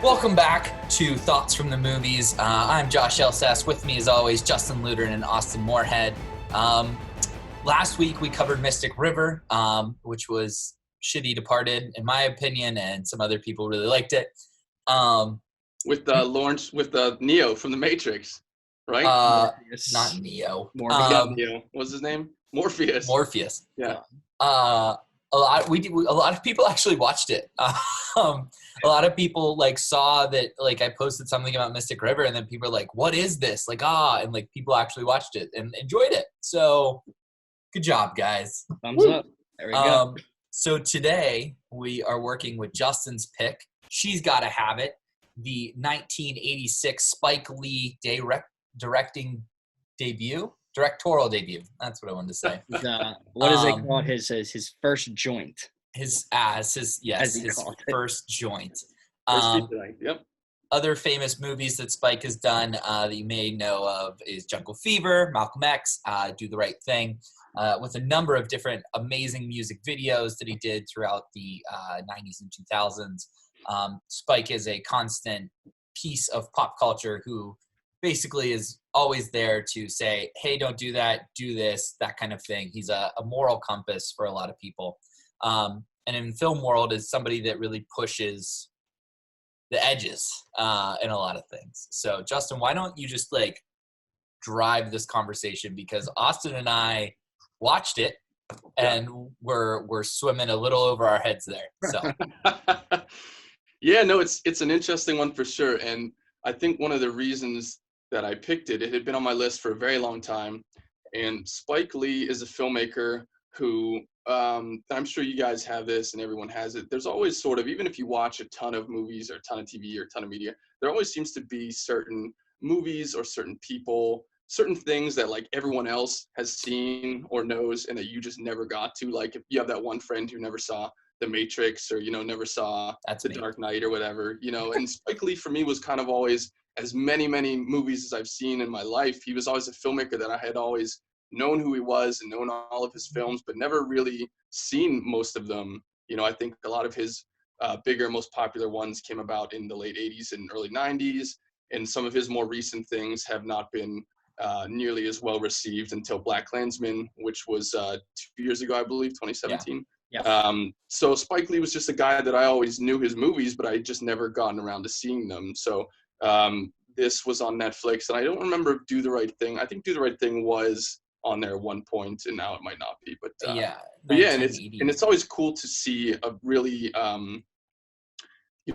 Welcome back to Thoughts from the Movies. I'm Josh Elsass. With me, as always, Justin Luteran and Austin Moorhead. Last week, we covered Mystic River, which was shitty Departed, in my opinion, and some other people really liked it. With Neo from The Matrix, right? Not Neo. Neo. What's his name? Morpheus. Morpheus. Yeah. A lot of people actually watched it. A lot of people saw that I posted something about Mystic River, and then people were like, "What is this?" And people actually watched it and enjoyed it. So, good job, guys. Thumbs up. There we go. So today we are working with Justin's pick. She's Gotta Have It, the 1986 Spike Lee directorial debut. That's what I wanted to say. What does they call it? His first joint. His first joint. Yep. Other famous movies that Spike has done that you may know of is Jungle Fever, Malcolm X, Do the Right Thing, with a number of different amazing music videos that he did throughout the 90s and 2000s. Spike is a constant piece of pop culture who basically is always there to say, hey, don't do that, do this, that kind of thing. He's a moral compass for a lot of people. And in film world is somebody that really pushes the edges in a lot of things. So Justin, why don't you just drive this conversation, because Austin and I watched it and we're swimming a little over our heads there. So yeah, no, it's an interesting one for sure. And I think one of the reasons that I picked it had been on my list for a very long time. And Spike Lee is a filmmaker who, I'm sure you guys have this and everyone has it. There's always sort of, even if you watch a ton of movies or a ton of TV or a ton of media, there always seems to be certain movies or certain people, certain things that everyone else has seen or knows and that you just never got to. Like if you have that one friend who never saw The Matrix or, never saw Dark Knight or whatever, and Spike Lee for me was kind of always, as many movies as I've seen in my life, he was always a filmmaker that I had always known who he was and known all of his films, but never really seen most of them. I think a lot of his bigger, most popular ones came about in the late 80s and early 90s, and some of his more recent things have not been nearly as well received until BlacKkKlansman, which was 2 years ago, I believe, 2017. Yeah. So Spike Lee was just a guy that I always knew his movies, but I just never gotten around to seeing them. So this was on Netflix, and I don't remember Do the Right Thing. I think Do the Right Thing was on there at one point, and now it might not be. But yeah, and it's always cool to see a really a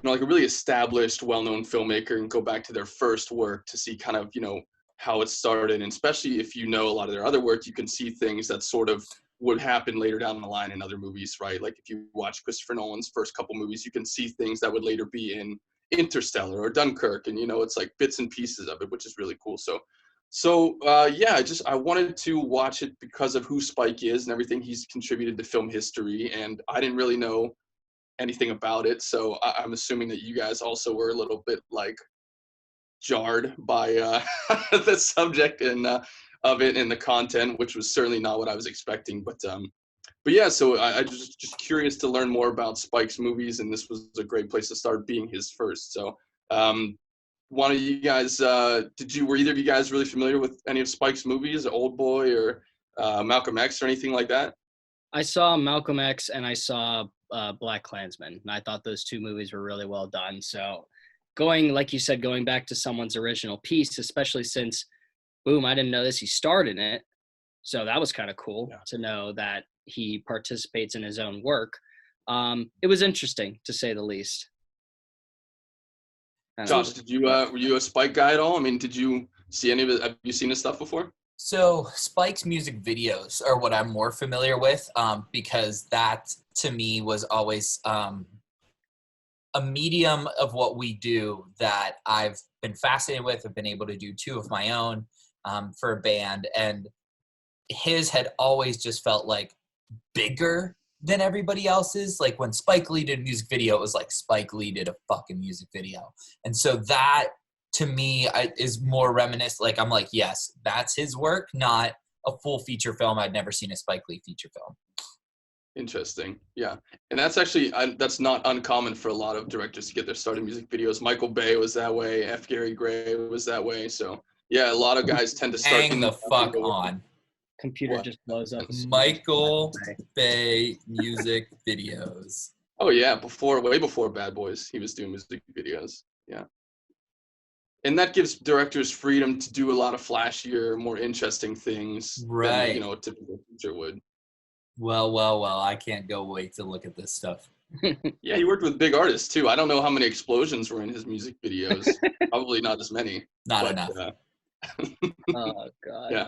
really established, well-known filmmaker and go back to their first work to see kind of how it started, and especially if a lot of their other work, you can see things that sort of would happen later down the line in other movies, right? Like if you watch Christopher Nolan's first couple movies, you can see things that would later be in Interstellar or Dunkirk, and it's like bits and pieces of it, which is really cool. So I wanted to watch it because of who Spike is and everything he's contributed to film history, and I didn't really know anything about it, so I'm assuming that you guys also were a little bit jarred by the subject and of it and the content, which was certainly not what I was expecting. But yeah, so I just curious to learn more about Spike's movies, and this was a great place to start, being his first. So one of you guys, were either of you guys really familiar with any of Spike's movies, Old Boy or Malcolm X or anything like that? I saw Malcolm X and I saw BlacKkKlansman, and I thought those two movies were really well done. So like you said, going back to someone's original piece, especially since, boom, I didn't know this, he starred in it. So that was kind of cool to know that he participates in his own work. It was interesting, to say the least. Josh, were you a Spike guy at all? I mean, did you see any of it? Have you seen his stuff before? So Spike's music videos are what I'm more familiar with, because that to me was always a medium of what we do that I've been fascinated with. I've been able to do two of my own for a band, and his had always just felt bigger than everybody else's. Like when Spike Lee did a music video, it was like Spike Lee did a fucking music video. And so that to me is more reminiscent. I'm like, yes, that's his work, not a full feature film. I'd never seen a Spike Lee feature film. Interesting. Yeah. And that's actually, that's not uncommon for a lot of directors to get their start in music videos. Michael Bay was that way. F. Gary Gray was that way. So yeah, a lot of guys tend to start Hang in the the fuck video. on. Computer What? just blows up. Michael Bay music videos. Oh yeah, way before Bad Boys, he was doing music videos. Yeah. And that gives directors freedom to do a lot of flashier, more interesting things than, Right. a typical feature would. Well, I can't go wait to look at this stuff. Yeah, he worked with big artists too. I don't know how many explosions were in his music videos. Probably not as many. Not But enough. Oh God. yeah.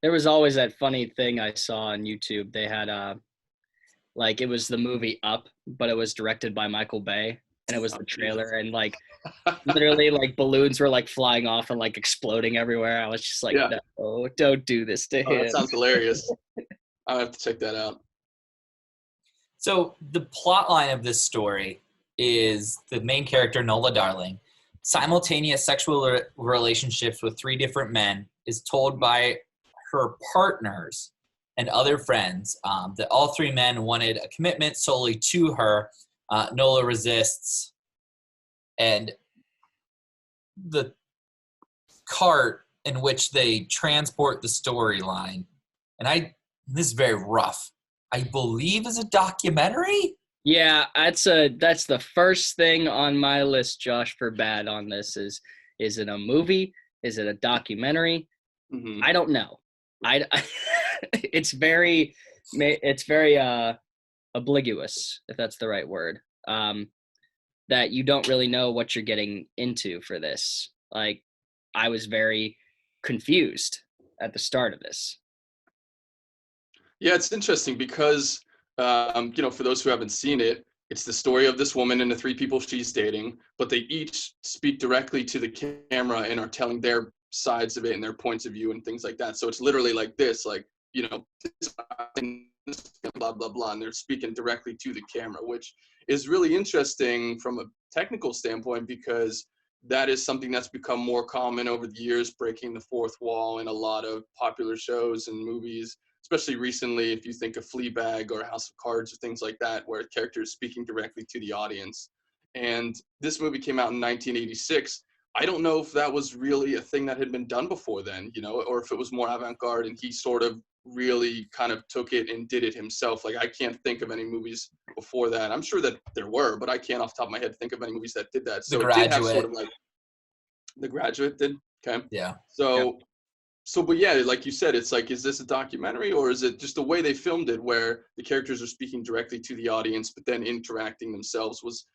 There was always that funny thing I saw on YouTube. They had like it was the movie Up, but it was directed by Michael Bay, and it was the trailer, and like literally like balloons were like flying off and like exploding everywhere. I was just like, Yeah. no, don't do this to Oh, him. that sounds hilarious. I'll have to check that out. So the plot line of this story is the main character, Nola Darling, simultaneous sexual relationships with 3 different men, is told by her partners and other friends that all 3 men wanted a commitment solely to her. Nola resists, and the cart in which they transport the storyline, and this is very rough, I believe is a documentary. Yeah, that's the first thing on my list, Josh, for bad on this is it a movie? Is it a documentary? Mm-hmm. I don't know. It's very oblivious, if that's the right word. That you don't really know what you're getting into for this. Like, I was very confused at the start of this. Yeah, it's interesting because, for those who haven't seen it, it's the story of this woman and the 3 people she's dating, but they each speak directly to the camera and are telling their sides of it and their points of view and things like that. So it's literally like this, like, this blah, blah, blah, and they're speaking directly to the camera, which is really interesting from a technical standpoint because that is something that's become more common over the years, breaking the fourth wall in a lot of popular shows and movies. Especially recently, if you think of Fleabag or House of Cards or things like that, where a character is speaking directly to the audience. And this movie came out in 1986. I don't know if that was really a thing that had been done before then, or if it was more avant-garde and he sort of really kind of took it and did it himself. Like, I can't think of any movies before that. I'm sure that there were, but I can't off the top of my head think of any movies that did that. So it did have sort of like The Graduate did. Okay. Yeah. So, but yeah, like you said, it's like, is this a documentary or is it just the way they filmed it where the characters are speaking directly to the audience, but then interacting themselves was,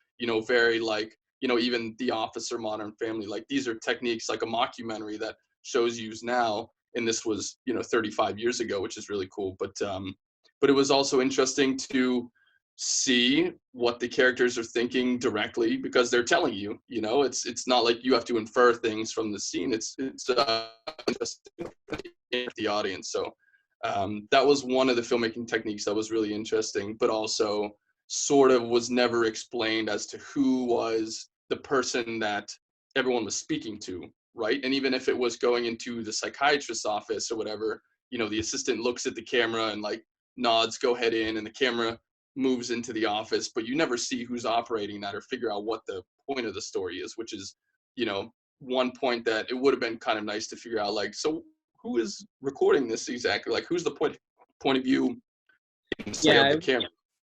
very like, even The Office or Modern Family, like these are techniques like a mockumentary that shows used now. And this was, 35 years ago, which is really cool. But it was also interesting to see what the characters are thinking directly because they're telling you, it's not like you have to infer things from the scene. It's interesting for the audience. So that was one of the filmmaking techniques that was really interesting, but also sort of was never explained as to who was the person that everyone was speaking to, right? And even if it was going into the psychiatrist's office or whatever, the assistant looks at the camera and like nods, go head in, and the camera moves into the office, but you never see who's operating that or figure out what the point of the story is, which is, one point that it would have been kind of nice to figure out, like, so who is recording this exactly? Like, who's the point of view of the camera?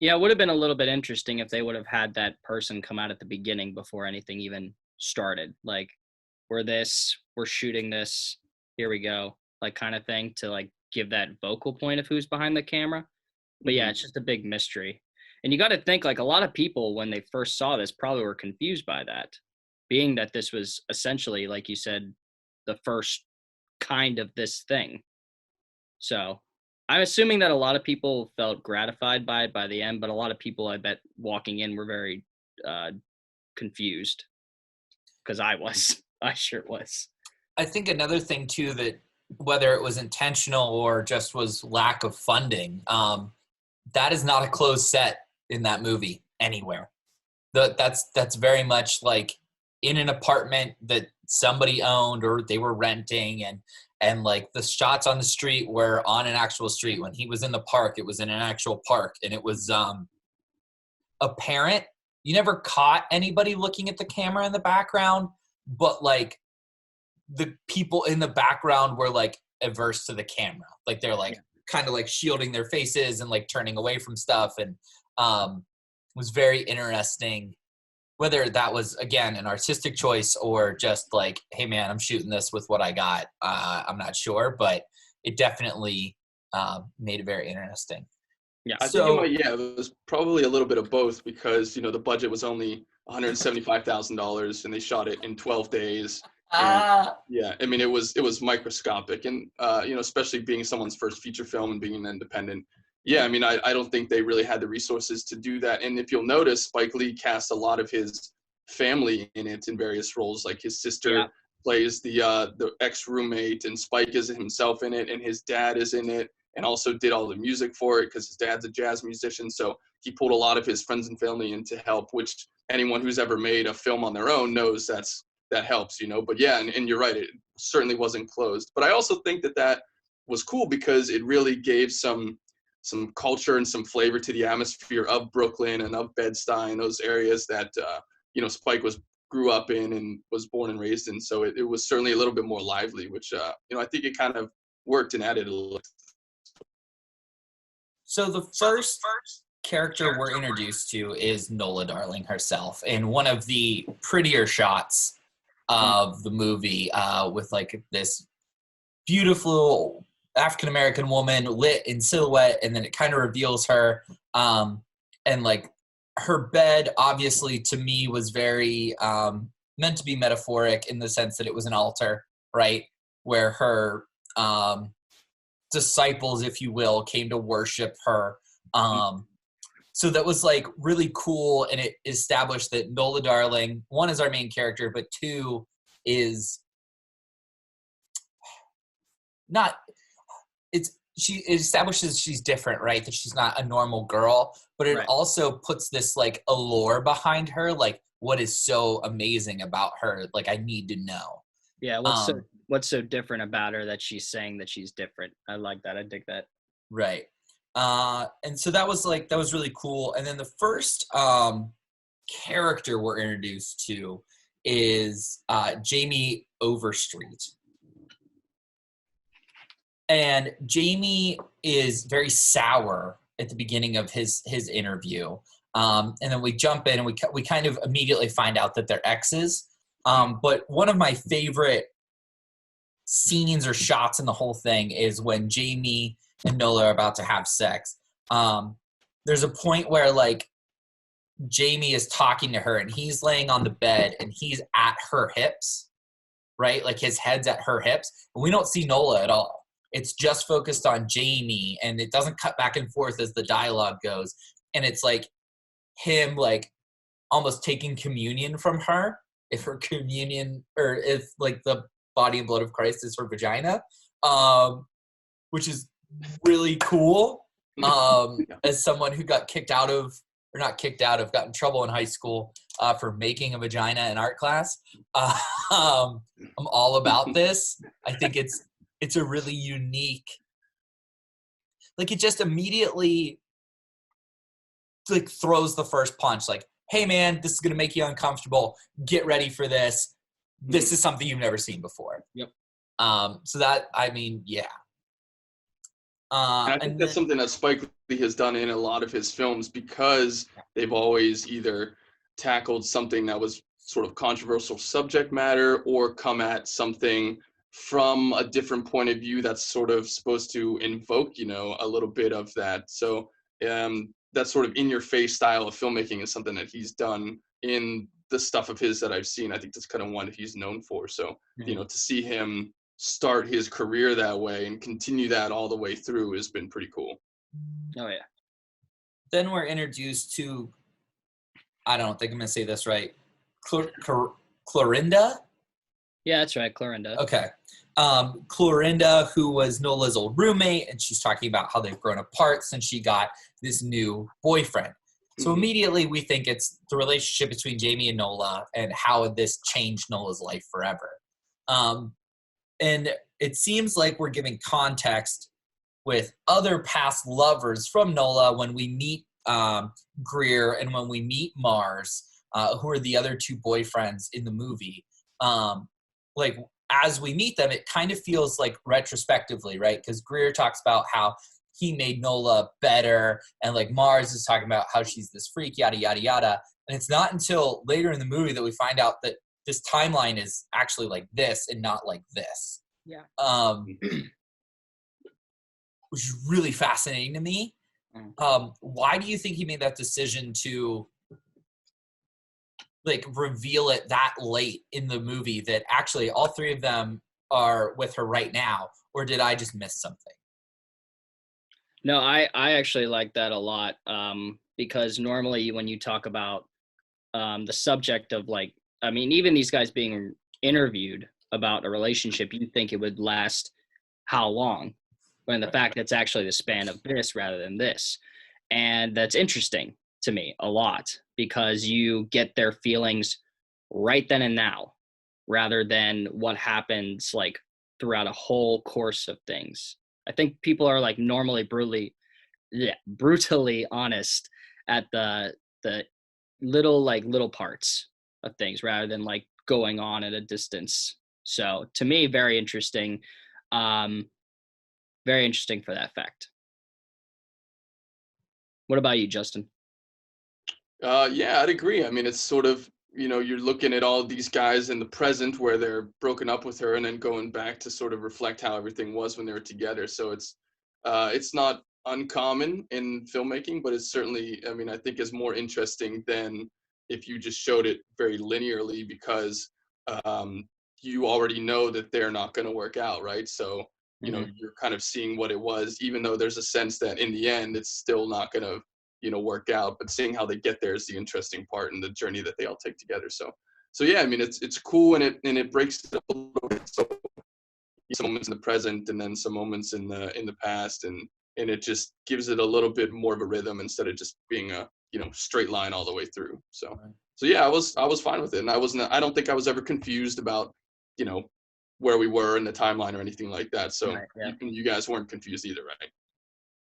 Yeah, it would have been a little bit interesting if they would have had that person come out at the beginning before anything even started. Like, we're shooting this, here we go, like kind of thing, to like give that vocal point of who's behind the camera. But yeah, it's just a big mystery. And you got to think, like, a lot of people when they first saw this probably were confused by that, being that this was essentially, like you said, the first kind of this thing. So I'm assuming that a lot of people felt gratified by it by the end, but a lot of people, I bet, walking in were very confused, because I sure was. I think another thing too, that whether it was intentional or just was lack of funding, that is not a closed set in that movie anywhere. That's very much like in an apartment that somebody owned or they were renting, And like the shots on the street were on an actual street. When he was in the park, it was in an actual park, and it was apparent. You never caught anybody looking at the camera in the background, but like the people in the background were like averse to the camera. Like they're like kind of like shielding their faces and like turning away from stuff. And was very interesting, whether that was, again, an artistic choice or just like, hey man, I'm shooting this with what I got. I'm not sure, but it definitely made it very interesting. Yeah, I think it was probably a little bit of both because, you know, the budget was only $175,000 and they shot it in 12 days. Yeah, I mean, it was microscopic, and you know, especially being someone's first feature film and being an independent. Yeah, I mean, I don't think they really had the resources to do that. And if you'll notice, Spike Lee cast a lot of his family in it in various roles. Like his sister plays the ex-roommate, and Spike is himself in it, and his dad is in it, and also did all the music for it because his dad's a jazz musician. So he pulled a lot of his friends and family in to help, which anyone who's ever made a film on their own knows that helps, you know. But yeah, and you're right, it certainly wasn't closed. But I also think that was cool because it really gave some culture and some flavor to the atmosphere of Brooklyn and of Bed-Stuy, those areas that you know, Spike grew up in and was born and raised in. So it was certainly a little bit more lively, which you know, I think it kind of worked and added a little. So the first character we're introduced to is Nola Darling herself, and one of the prettier shots of the movie, with like this beautiful African-American woman lit in silhouette, and then it kind of reveals her, and like her bed obviously to me was very meant to be metaphoric in the sense that it was an altar, right, where her disciples, if you will, came to worship her. So that was like really cool, and it established that Nola Darling, one, is our main character, but two is not, it establishes she's different, right? That she's not a normal girl, but it also puts this like allure behind her, like what is so amazing about her, like I need to know. Yeah, what's so different about her that she's saying that she's different? I like that. I dig that. Right. And so that was really cool. And then the first character we're introduced to is Jamie Overstreet. And Jamie is very sour at the beginning of his interview. And then we jump in and we kind of immediately find out that they're exes. But one of my favorite scenes or shots in the whole thing is when Jamie and Nola are about to have sex. There's a point where like Jamie is talking to her and he's laying on the bed and he's at her hips, right? Like his head's at her hips. But we don't see Nola at all. It's just focused on Jamie, and it doesn't cut back and forth as the dialogue goes. And it's like him like almost taking communion from her, if her communion, or if like the body and blood of Christ is her vagina, which is really cool. As someone who got got in trouble in high school for making a vagina in art class, I'm all about this. I think it's a really unique, like it just immediately like throws the first punch, like, hey man, this is going to make you uncomfortable. Get ready for this. This is something you've never seen before. Yep. So that, I mean, yeah. And I think that's something that Spike Lee has done in a lot of his films, because they've always either tackled something that was sort of controversial subject matter or come at something from a different point of view that's sort of supposed to invoke, you know, a little bit of that. So that sort of in-your-face style of filmmaking is something that he's done in the stuff of his that I've seen. I think that's kind of one he's known for. So, you know, to see him start his career that way and continue that all the way through has been pretty cool. Oh, yeah. Then we're introduced to, I don't think I'm going to say this right, Clorinda? Yeah, that's right, Clorinda. Okay. Clorinda, who was Nola's old roommate, and she's talking about how they've grown apart since she got this new boyfriend. So immediately we think it's the relationship between Jamie and Nola and how this changed Nola's life forever. And it seems like we're giving context with other past lovers from Nola when we meet Greer and when we meet Mars, who are the other two boyfriends in the movie. Like, as we meet them, it kind of feels like retrospectively, right? Because Greer talks about how he made Nola better, and like Mars is talking about how she's this freak, yada, yada, yada. And it's not until later in the movie that we find out that this timeline is actually like this and not like this. Yeah. Which is really fascinating to me. Why do you think he made that decision to like reveal it that late in the movie that actually all three of them are with her right now? Or did I just miss something? No, I actually like that a lot, because normally when you talk about the subject of like, I mean, even these guys being interviewed about a relationship, you think it would last how long? When the fact it's actually the span of this rather than this. And that's interesting to me a lot, because you get their feelings right then and now rather than what happens like throughout a whole course of things. I think people are like normally brutally honest at the little parts of things rather than like going on at a distance. So to me, very interesting. Very interesting for that fact. What about you, Justin? Yeah, I'd agree. I mean, it's sort of, you're looking at all these guys in the present where they're broken up with her and then going back to sort of reflect how everything was when they were together. So it's not uncommon in filmmaking, but it's certainly, I mean, I think is more interesting than if you just showed it very linearly, because you already know that they're not going to work out, right? So, you're kind of seeing what it was, even though there's a sense that in the end, it's still not going to, work out, but seeing how they get there is the interesting part and the journey that they all take together. So yeah, I mean, it's cool, and it breaks it up a little bit. So some moments in the present and then some moments in the past, and it just gives it a little bit more of a rhythm instead of just being a straight line all the way through. So yeah, I was fine with it, and I don't think I was ever confused about where we were in the timeline or anything like that. So Right, yeah. you guys weren't confused either,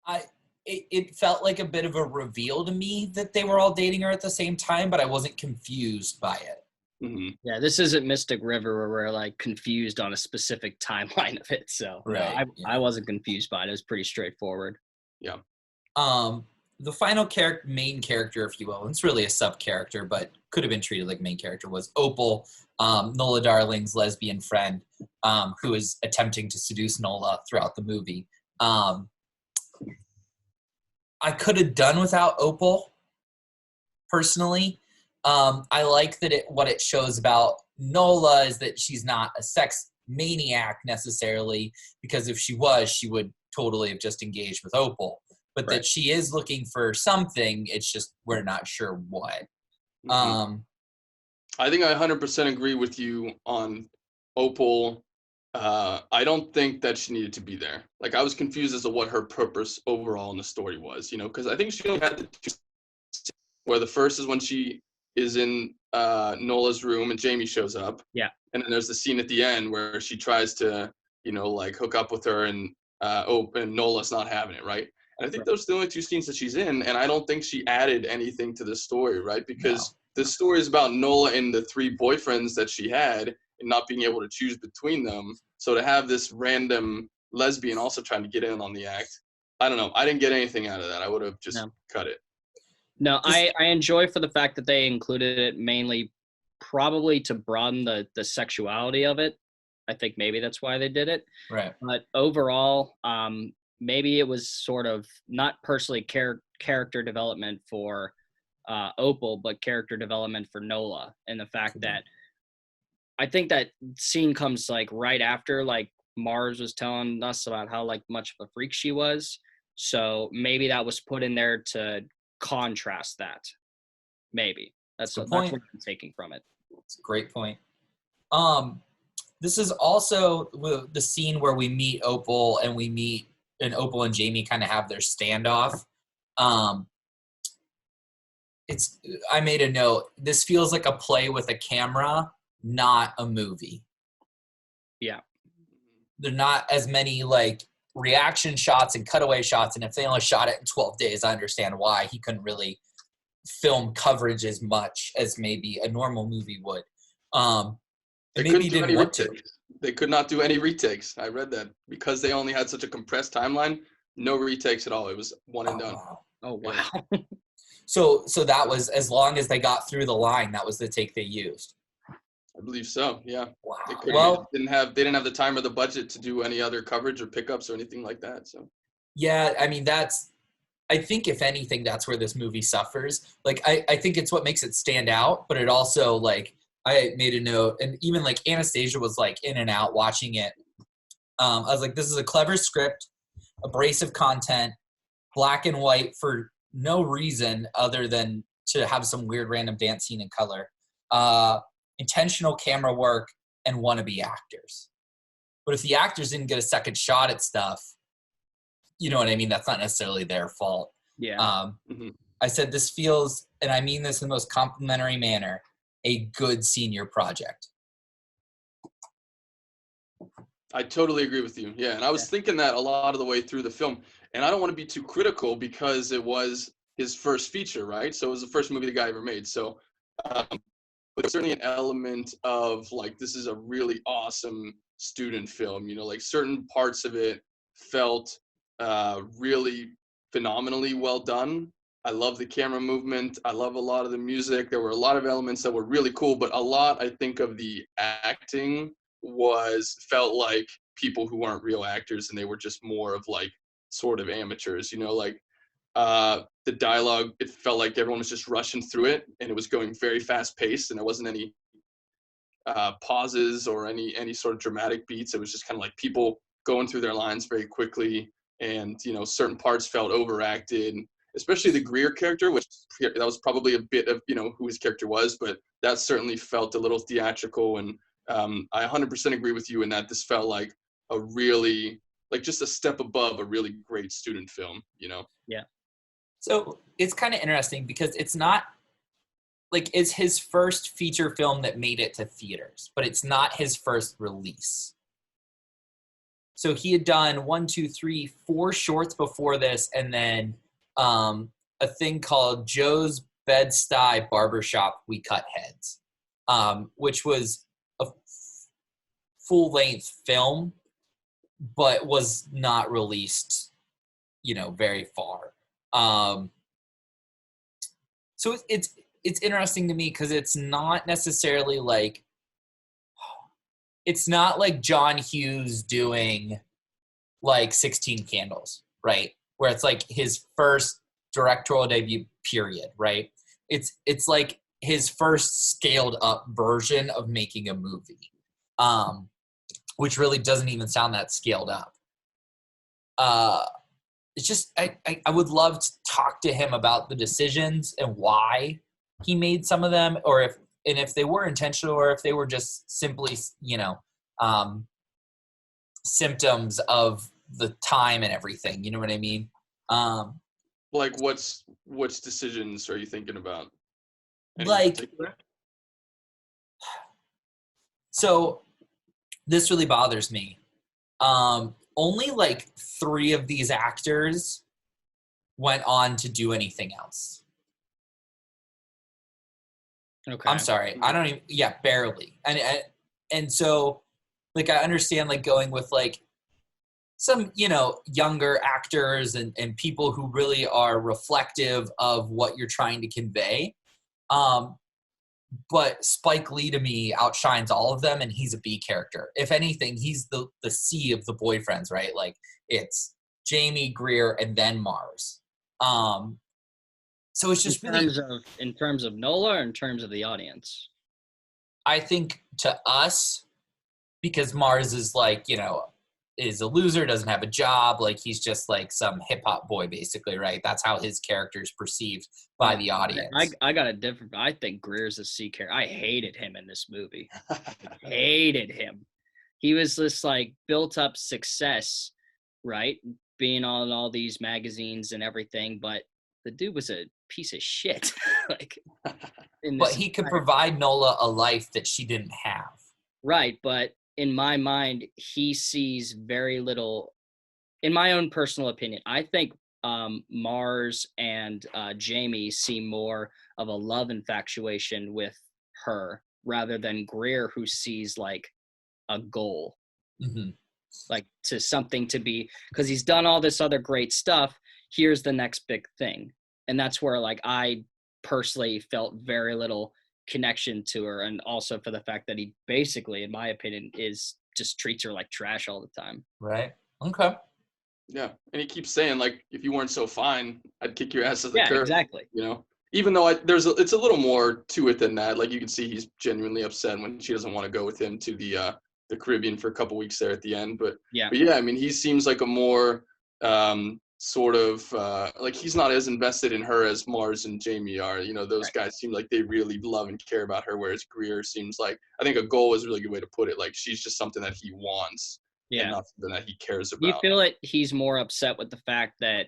right? It felt like a bit of a reveal to me that they were all dating her at the same time, but I wasn't confused by it. Mm-hmm. Yeah, this isn't Mystic River where we're like confused on a specific timeline of it. So Right, no, I wasn't confused by it. It was pretty straightforward. Yeah. The final main character, if you will, and it's really a sub-character, but could have been treated like main character, was Opal, Nola Darling's lesbian friend, who is attempting to seduce Nola throughout the movie. I could have done without Opal, personally. I like that what it shows about Nola is that she's not a sex maniac necessarily, because if she was, she would totally have just engaged with Opal. But Right. that she is looking for something, it's just we're not sure what. Mm-hmm. I think I 100% agree with you on Opal. I don't think that she needed to be there. Like, I was confused as to what her purpose overall in the story was, because I think she only had the two scenes, where the first is when she is in Nola's room and Jamie shows up. Yeah. And then there's the scene at the end where she tries to, like hook up with her, and Nola's not having it, right? And I think those are the only two scenes that she's in, and I don't think she added anything to the story, right? Because the story is about Nola and the three boyfriends that she had and not being able to choose between them. So to have this random lesbian also trying to get in on the act, I don't know. I didn't get anything out of that. I would have just cut it. No, I enjoy for the fact that they included it mainly probably to broaden the sexuality of it. I think maybe that's why they did it. Right. But overall, maybe it was sort of not personally character development for Opal, but character development for Nola, and the fact that I think that scene comes like right after like Mars was telling us about how like much of a freak she was. So maybe that was put in there to contrast that. Maybe that's what I'm taking from it. It's a great point. This is also the scene where we meet Opal and Opal and Jamie kind of have their standoff. I made a note. This feels like a play with a camera, not a movie. Yeah. there's not as many like reaction shots and cutaway shots. And if they only shot it in 12 days, I understand why he couldn't really film coverage as much as maybe a normal movie would. They maybe couldn't he do didn't any want to. retakes. They could not do any retakes. I read that because they only had such a compressed timeline. No retakes at all. It was one and done. Wow. Oh wow. So that was, as long as they got through the line, that was the take they used. I believe so. Yeah. Wow. They didn't have the time or the budget to do any other coverage or pickups or anything like that. So. Yeah, I mean, I think if anything, that's where this movie suffers. Like, I think it's what makes it stand out, but it also, like, I made a note, and even like Anastasia was like in and out watching it. I was like, this is a clever script, abrasive content, black and white for no reason other than to have some weird random dance scene in color, intentional camera work, and wannabe actors. But if the actors didn't get a second shot at stuff, you know what I mean? That's not necessarily their fault. Yeah. I said this feels, and I mean this in the most complimentary manner, a good senior project. I totally agree with you. Yeah, and I was thinking that a lot of the way through the film. And I don't want to be too critical because it was his first feature, right? So it was the first movie the guy ever made. So, but there's certainly an element of like, this is a really awesome student film. You know, like certain parts of it felt really phenomenally well done. I love the camera movement. I love a lot of the music. There were a lot of elements that were really cool, but a lot, I think, of the acting felt like people who weren't real actors, and they were just more of like sort of amateurs, you know, like the dialogue, it felt like everyone was just rushing through it, and it was going very fast paced, and there wasn't any pauses or any sort of dramatic beats. It was just kind of like people going through their lines very quickly, and, you know, certain parts felt overacted, especially the Greer character, which that was probably a bit of, you know, who his character was, but that certainly felt a little theatrical. And I 100% agree with you in that this felt like a really, like just a step above a really great student film, you know? Yeah. So it's kind of interesting because it's not, like, it's his first feature film that made it to theaters, but it's not his first release. So he had done 4 shorts before this, and then a thing called Joe's Bed-Stuy Barbershop, We Cut Heads, which was a full-length film, but was not released, you know, very far. So it's interesting to me because it's not necessarily like, it's not like John Hughes doing like 16 Candles, right? Where it's like his first directorial debut, period, right? It's like his first scaled up version of making a movie, which really doesn't even sound that scaled up. It's just, I would love to talk to him about the decisions and why he made some of them, or if they were intentional, or if they were just simply, you know, symptoms of the time and everything. You know what I mean? Like which decisions are you thinking about? Any like, particular? So this really bothers me. Only like 3 of these actors went on to do anything else. Okay. I'm sorry. I don't even, yeah, barely. And so, like, I understand, like, going with, like, some, you know, younger actors and people who really are reflective of what you're trying to convey. But Spike Lee, to me, outshines all of them, and he's a B character. If anything, he's the C of the boyfriends, right? Like, it's Jamie, Greer, and then Mars. So it's just in terms of Nola, or in terms of the audience? I think to us, because Mars is like, you know, is a loser, doesn't have a job, like he's just like some hip hop boy, basically, right? That's how his character is perceived by the audience. I got a different. I think Greer's a C character. I hated him in this movie. Hated him. He was this like built up success, right? Being on all these magazines and everything, but the dude was a piece of shit. Like, but he could provide Nola a life that she didn't have. Right, but in my mind, he sees very little. In my own personal opinion, I think Mars and Jamie see more of a love infatuation with her rather than Greer, who sees like a goal, like to something to be, because he's done all this other great stuff. Here's the next big thing. And that's where like I personally felt very little connection to her. And also for the fact that he basically, in my opinion, is just treats her like trash all the time. Right. Okay. Yeah, and he keeps saying like, if you weren't so fine, I'd kick your ass at the Yeah, curb. exactly. You know, even though it's a little more to it than that. Like you can see he's genuinely upset when she doesn't want to go with him to the Caribbean for a couple weeks there at the end. But yeah, I mean, he seems like a more sort of like he's not as invested in her as Mars and Jamie are. You know, those guys seem like they really love and care about her, whereas Greer seems like, I think a goal is a really good way to put it. Like she's just something that he wants. Yeah, and not something that he cares about. Do you feel like he's more upset with the fact that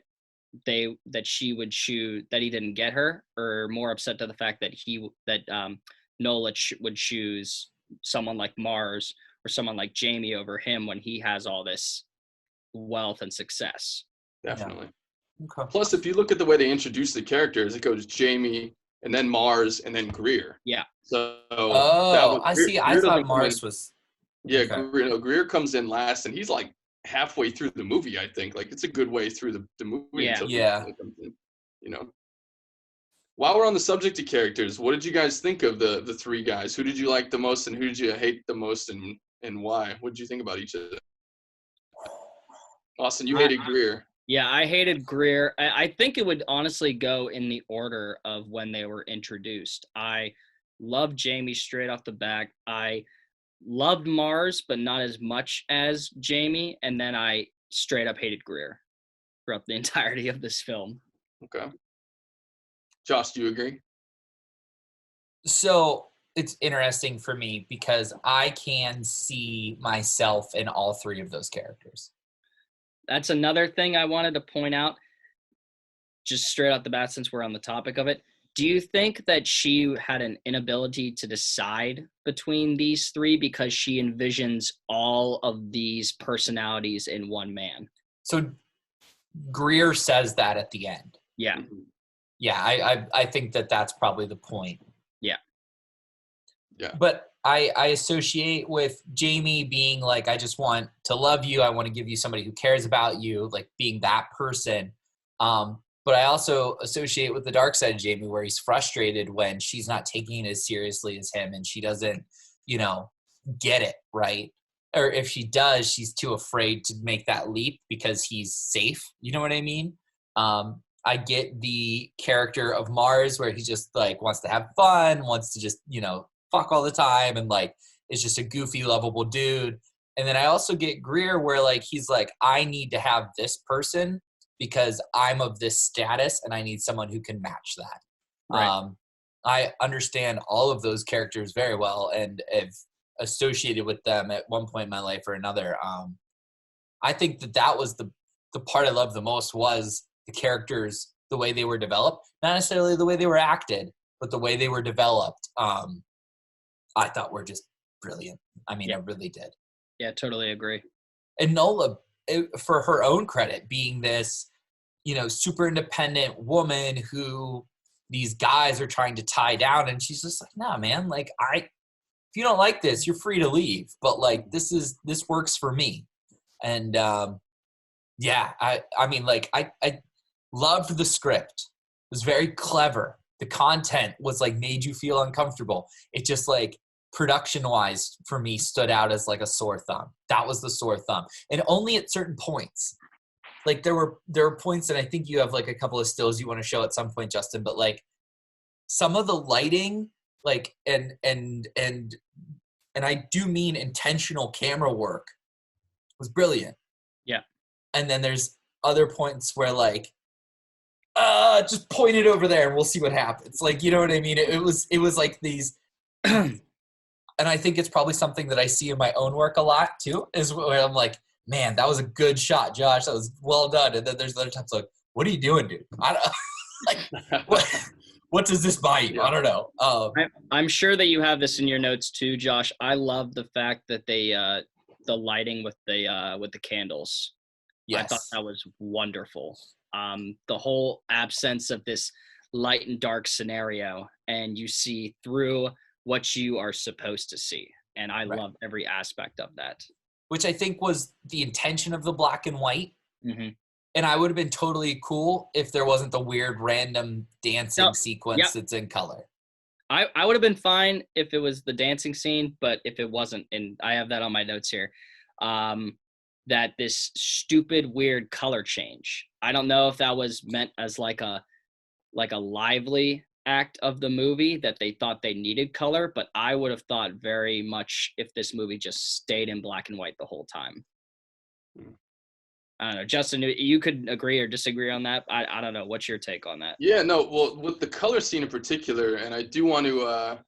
she would choose, that he didn't get her, or more upset to the fact that Nola would choose someone like Mars or someone like Jamie over him when he has all this wealth and success? Definitely. Yeah. Okay. Plus, if you look at the way they introduce the characters, it goes Jamie and then Mars and then Greer. Yeah. So I see. I thought Mars was. Yeah, okay. Greer comes in last, and he's like halfway through the movie, I think. Like, it's a good way through the movie. Yeah. You know. While we're on the subject of characters, what did you guys think of the three guys? Who did you like the most, and who did you hate the most, and why? What did you think about each of them? Austin, you hated Greer. Yeah, I hated Greer. I think it would honestly go in the order of when they were introduced. I loved Jamie straight off the back. I loved Mars, but not as much as Jamie. And then I straight up hated Greer throughout the entirety of this film. Okay. Josh, do you agree? So it's interesting for me because I can see myself in all three of those characters. That's another thing I wanted to point out, just straight out the bat, since we're on the topic of it. Do you think that she had an inability to decide between these three because she envisions all of these personalities in one man? So Greer says that at the end. Yeah. Yeah, I think that that's probably the point. Yeah. Yeah. But I associate with Jamie being like, I just want to love you. I want to give you somebody who cares about you, like being that person. But I also associate with the dark side of Jamie where he's frustrated when she's not taking it as seriously as him and she doesn't, get it, right? Or if she does, she's too afraid to make that leap because he's safe. You know what I mean? I get the character of Mars where he just like wants to have fun, wants to just, fuck all the time and like is just a goofy, lovable dude. And then I also get Greer where like he's like, I need to have this person because I'm of this status and I need someone who can match that. Right. I understand all of those characters very well and have associated with them at one point in my life or another. I think that was the part I loved the most was the characters, the way they were developed, not necessarily the way they were acted, but the way they were developed. I thought were just brilliant. I mean, I really did. Yeah, totally agree. And Nola, for her own credit, being this, super independent woman who these guys are trying to tie down. And she's just like, nah, man, like if you don't like this, you're free to leave. But like, this works for me. And I loved the script. It was very clever. The content was like made you feel uncomfortable. It just like production wise for me stood out as like a sore thumb. That was the sore thumb. And only at certain points. Like there were points, and I think you have like a couple of stills you want to show at some point, Justin, but like some of the lighting, like and I do mean intentional camera work was brilliant. Yeah. And then there's other points where like just point it over there and we'll see what happens. Like, you know what I mean? It was like these, and I think it's probably something that I see in my own work a lot too, is where I'm like, man, that was a good shot, Josh. That was well done. And then there's other times like, what are you doing, dude? I don't like What does this buy you? Yeah. I don't know. I'm sure that you have this in your notes too, Josh. I love the fact that they the lighting with the candles. I thought Yes. that was wonderful. The whole absence of this light and dark scenario, and you see through what you are supposed to see. And I Right. love every aspect of that. Which I think was the intention of the black and white. Mm-hmm. And I would have been totally cool if there wasn't the weird random dancing Yep. sequence that's in color. I would have been fine if it was the dancing scene, but if it wasn't, and I have that on my notes here, that this stupid, weird color change. I don't know if that was meant as like a lively act of the movie that they thought they needed color, but I would have thought very much if this movie just stayed in black and white the whole time. I don't know, Justin, you could agree or disagree on that. I don't know. What's your take on that? Yeah, no, well, with the color scene in particular, and I do want to,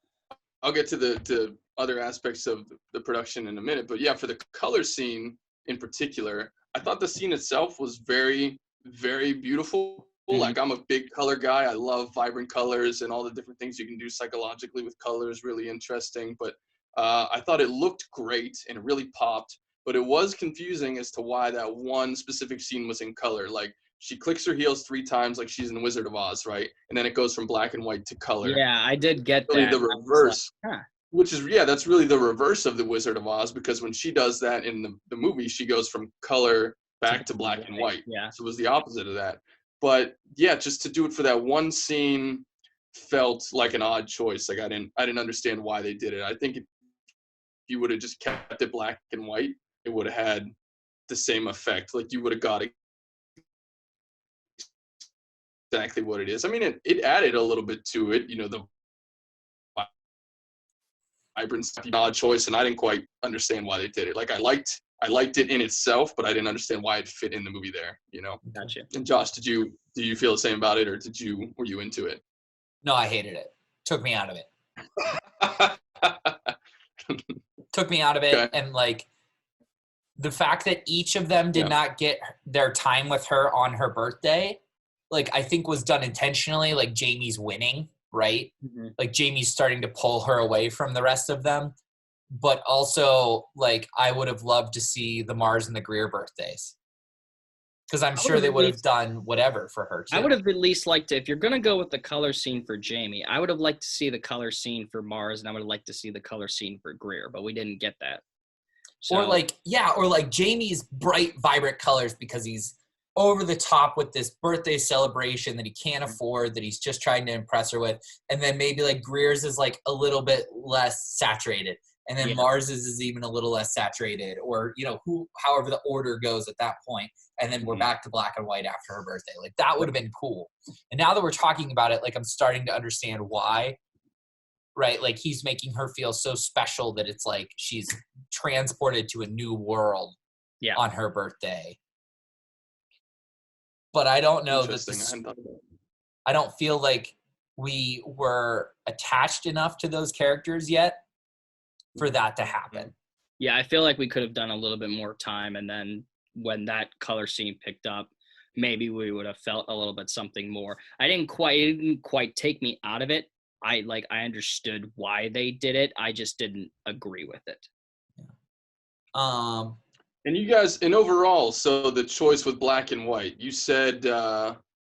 I'll get to the other aspects of the production in a minute, but yeah, for the color scene in particular, I thought the scene itself was very, very beautiful. Mhm. Like, I'm a big color guy. I love vibrant colors and all the different things you can do psychologically with colors, really interesting. But I thought it looked great and it really popped. But it was confusing as to why that one specific scene was in color. Like, she clicks her heels 3 times like she's in Wizard of Oz, right? And then it goes from black and white to color. Yeah, I did get Really that. the I was reverse, like, huh. which is, yeah, that's really the reverse of the Wizard of Oz, because when she does that in the movie, she goes from color back to black and white. Yeah. So it was the opposite of that. But yeah, just to do it for that one scene felt like an odd choice. Like, I didn't understand why they did it. I think if you would have just kept it black and white, it would have had the same effect. Like, you would have got exactly what it is. I mean, it added a little bit to it, the vibrant, odd choice, and I didn't quite understand why they did it. Like, I liked it in itself, but I didn't Mm-hmm. understand why it fit in the movie there. Gotcha. And Josh, do you feel the same about it, or were you into it? No, I hated it. Took me out of it. Took me out of it. Okay. And like the fact that each of them did Yeah. not get their time with her on her birthday, like I think was done intentionally. Like Jamie's winning, right? Mhm. Like Jamie's starting to pull her away from the rest of them. But also, like, I would have loved to see the Mars and the Greer birthdays. Because I'm I sure would've they at would have least- done whatever for her, too. I would have at least liked to, if you're going to go with the color scene for Jamie, I would have liked to see the color scene for Mars, and I would have liked to see the color scene for Greer, but we didn't get that. So, Or like Jamie's bright, vibrant colors because he's over the top with this birthday celebration that he can't afford, that he's just trying to impress her with. And then maybe like Greer's is like a little bit less saturated. And then Yeah. Mars's is even a little less saturated, or, however the order goes at that point. And then we're back to black and white after her birthday. Like that would have been cool. And now that we're talking about it, like I'm starting to understand why, right? Like he's making her feel so special that it's like she's transported to a new world on her birthday. But I don't know that I don't feel like we were attached enough to those characters yet for that to happen. Yeah, I feel like we could have done a little bit more time, and then when that color scene picked up, maybe we would have felt a little bit something more. It didn't quite take me out of it. I understood why they did it. I just didn't agree with it. And you guys, and overall, so the choice with black and white, you said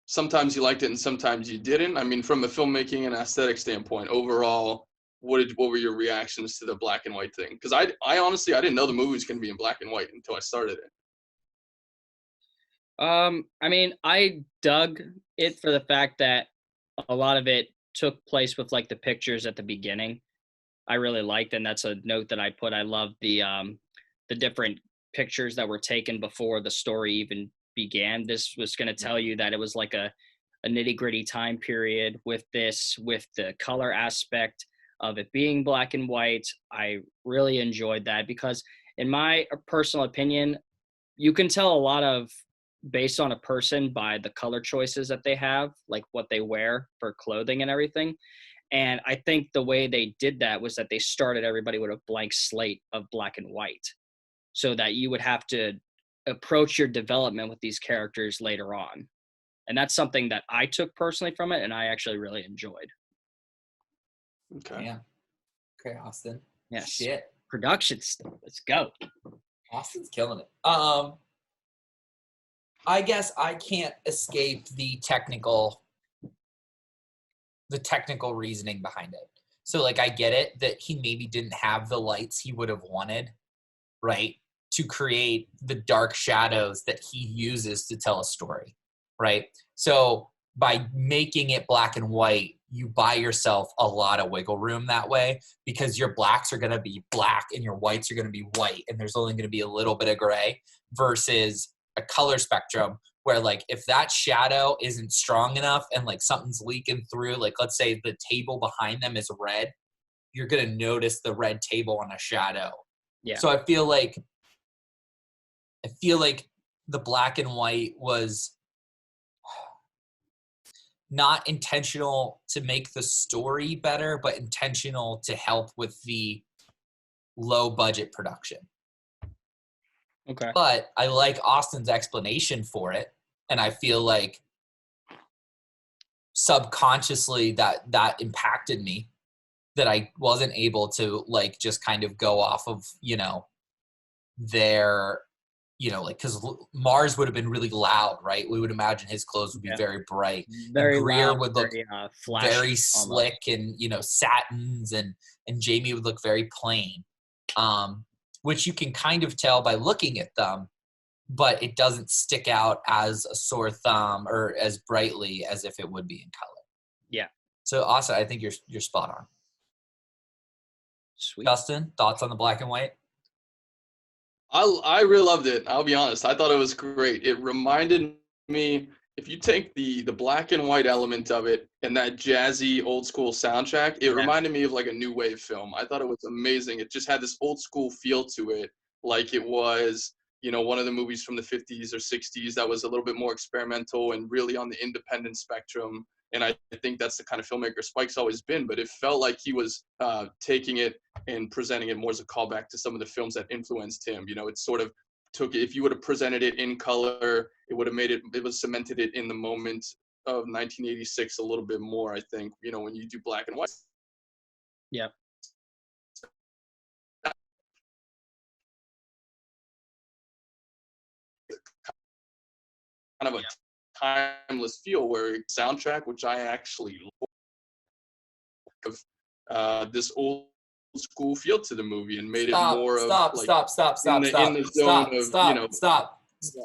sometimes you liked it and sometimes you didn't. I mean, from a filmmaking and aesthetic standpoint, overall, what were your reactions to the black and white thing? Because I honestly, I didn't know the movie was going to be in black and white until I started it. I mean, I dug it for the fact that a lot of it took place with like the pictures at the beginning. I really liked, and that's a note that I put. I love the different pictures that were taken before the story even began. This was going to tell you that it was like a nitty-gritty time period with the color aspect of it being black and white. I really enjoyed that because in my personal opinion, you can tell a lot of based on a person by the color choices that they have, like what they wear for clothing and everything. And I think the way they did that was that they started everybody with a blank slate of black and white so that you would have to approach your development with these characters later on. And that's something that I took personally from it, and I actually really enjoyed. Okay. Yeah. Okay, Austin. Yes. Shit. Production stuff. Let's go. Austin's killing it. I guess I can't escape the technical reasoning behind it. So like I get it that he maybe didn't have the lights he would have wanted, right? To create the dark shadows that he uses to tell a story, right? So by making it black and white, you buy yourself a lot of wiggle room that way, because your blacks are going to be black and your whites are going to be white, and there's only going to be a little bit of gray, versus a color spectrum where like if that shadow isn't strong enough and like something's leaking through, like let's say the table behind them is red, you're going to notice the red table on a shadow. Yeah. So I feel like the black and white was not intentional to make the story better, but intentional to help with the low budget production. Okay. But I like Austin's explanation for it, and I feel like subconsciously that impacted me, that I wasn't able to like just kind of go off of, their, like, because Mars would have been really loud, right? We would imagine his clothes would be very bright. Very and Greer loud, would look very, flashy, very slick and, satins, and Jamie would look very plain, which you can kind of tell by looking at them, but it doesn't stick out as a sore thumb or as brightly as if it would be in color. Yeah. So Austin, I think you're spot on. Sweet. Justin, thoughts on the black and white? I really loved it. I'll be honest. I thought it was great. It reminded me, if you take the black and white element of it and that jazzy old school soundtrack, it reminded me of like a new wave film. I thought it was amazing. It just had this old school feel to it, like it was, one of the movies from the 50s or 60s that was a little bit more experimental and really on the independent spectrum. And I think that's the kind of filmmaker Spike's always been, but it felt like he was taking it and presenting it more as a callback to some of the films that influenced him. It sort of took it, if you would have presented it in color, it would have cemented it in the moment of 1986 a little bit more, I think, when you do black and white. Yeah. Kind of a timeless feel where soundtrack, which I actually love, this old school feel to the movie and made it more of like stop in the zone of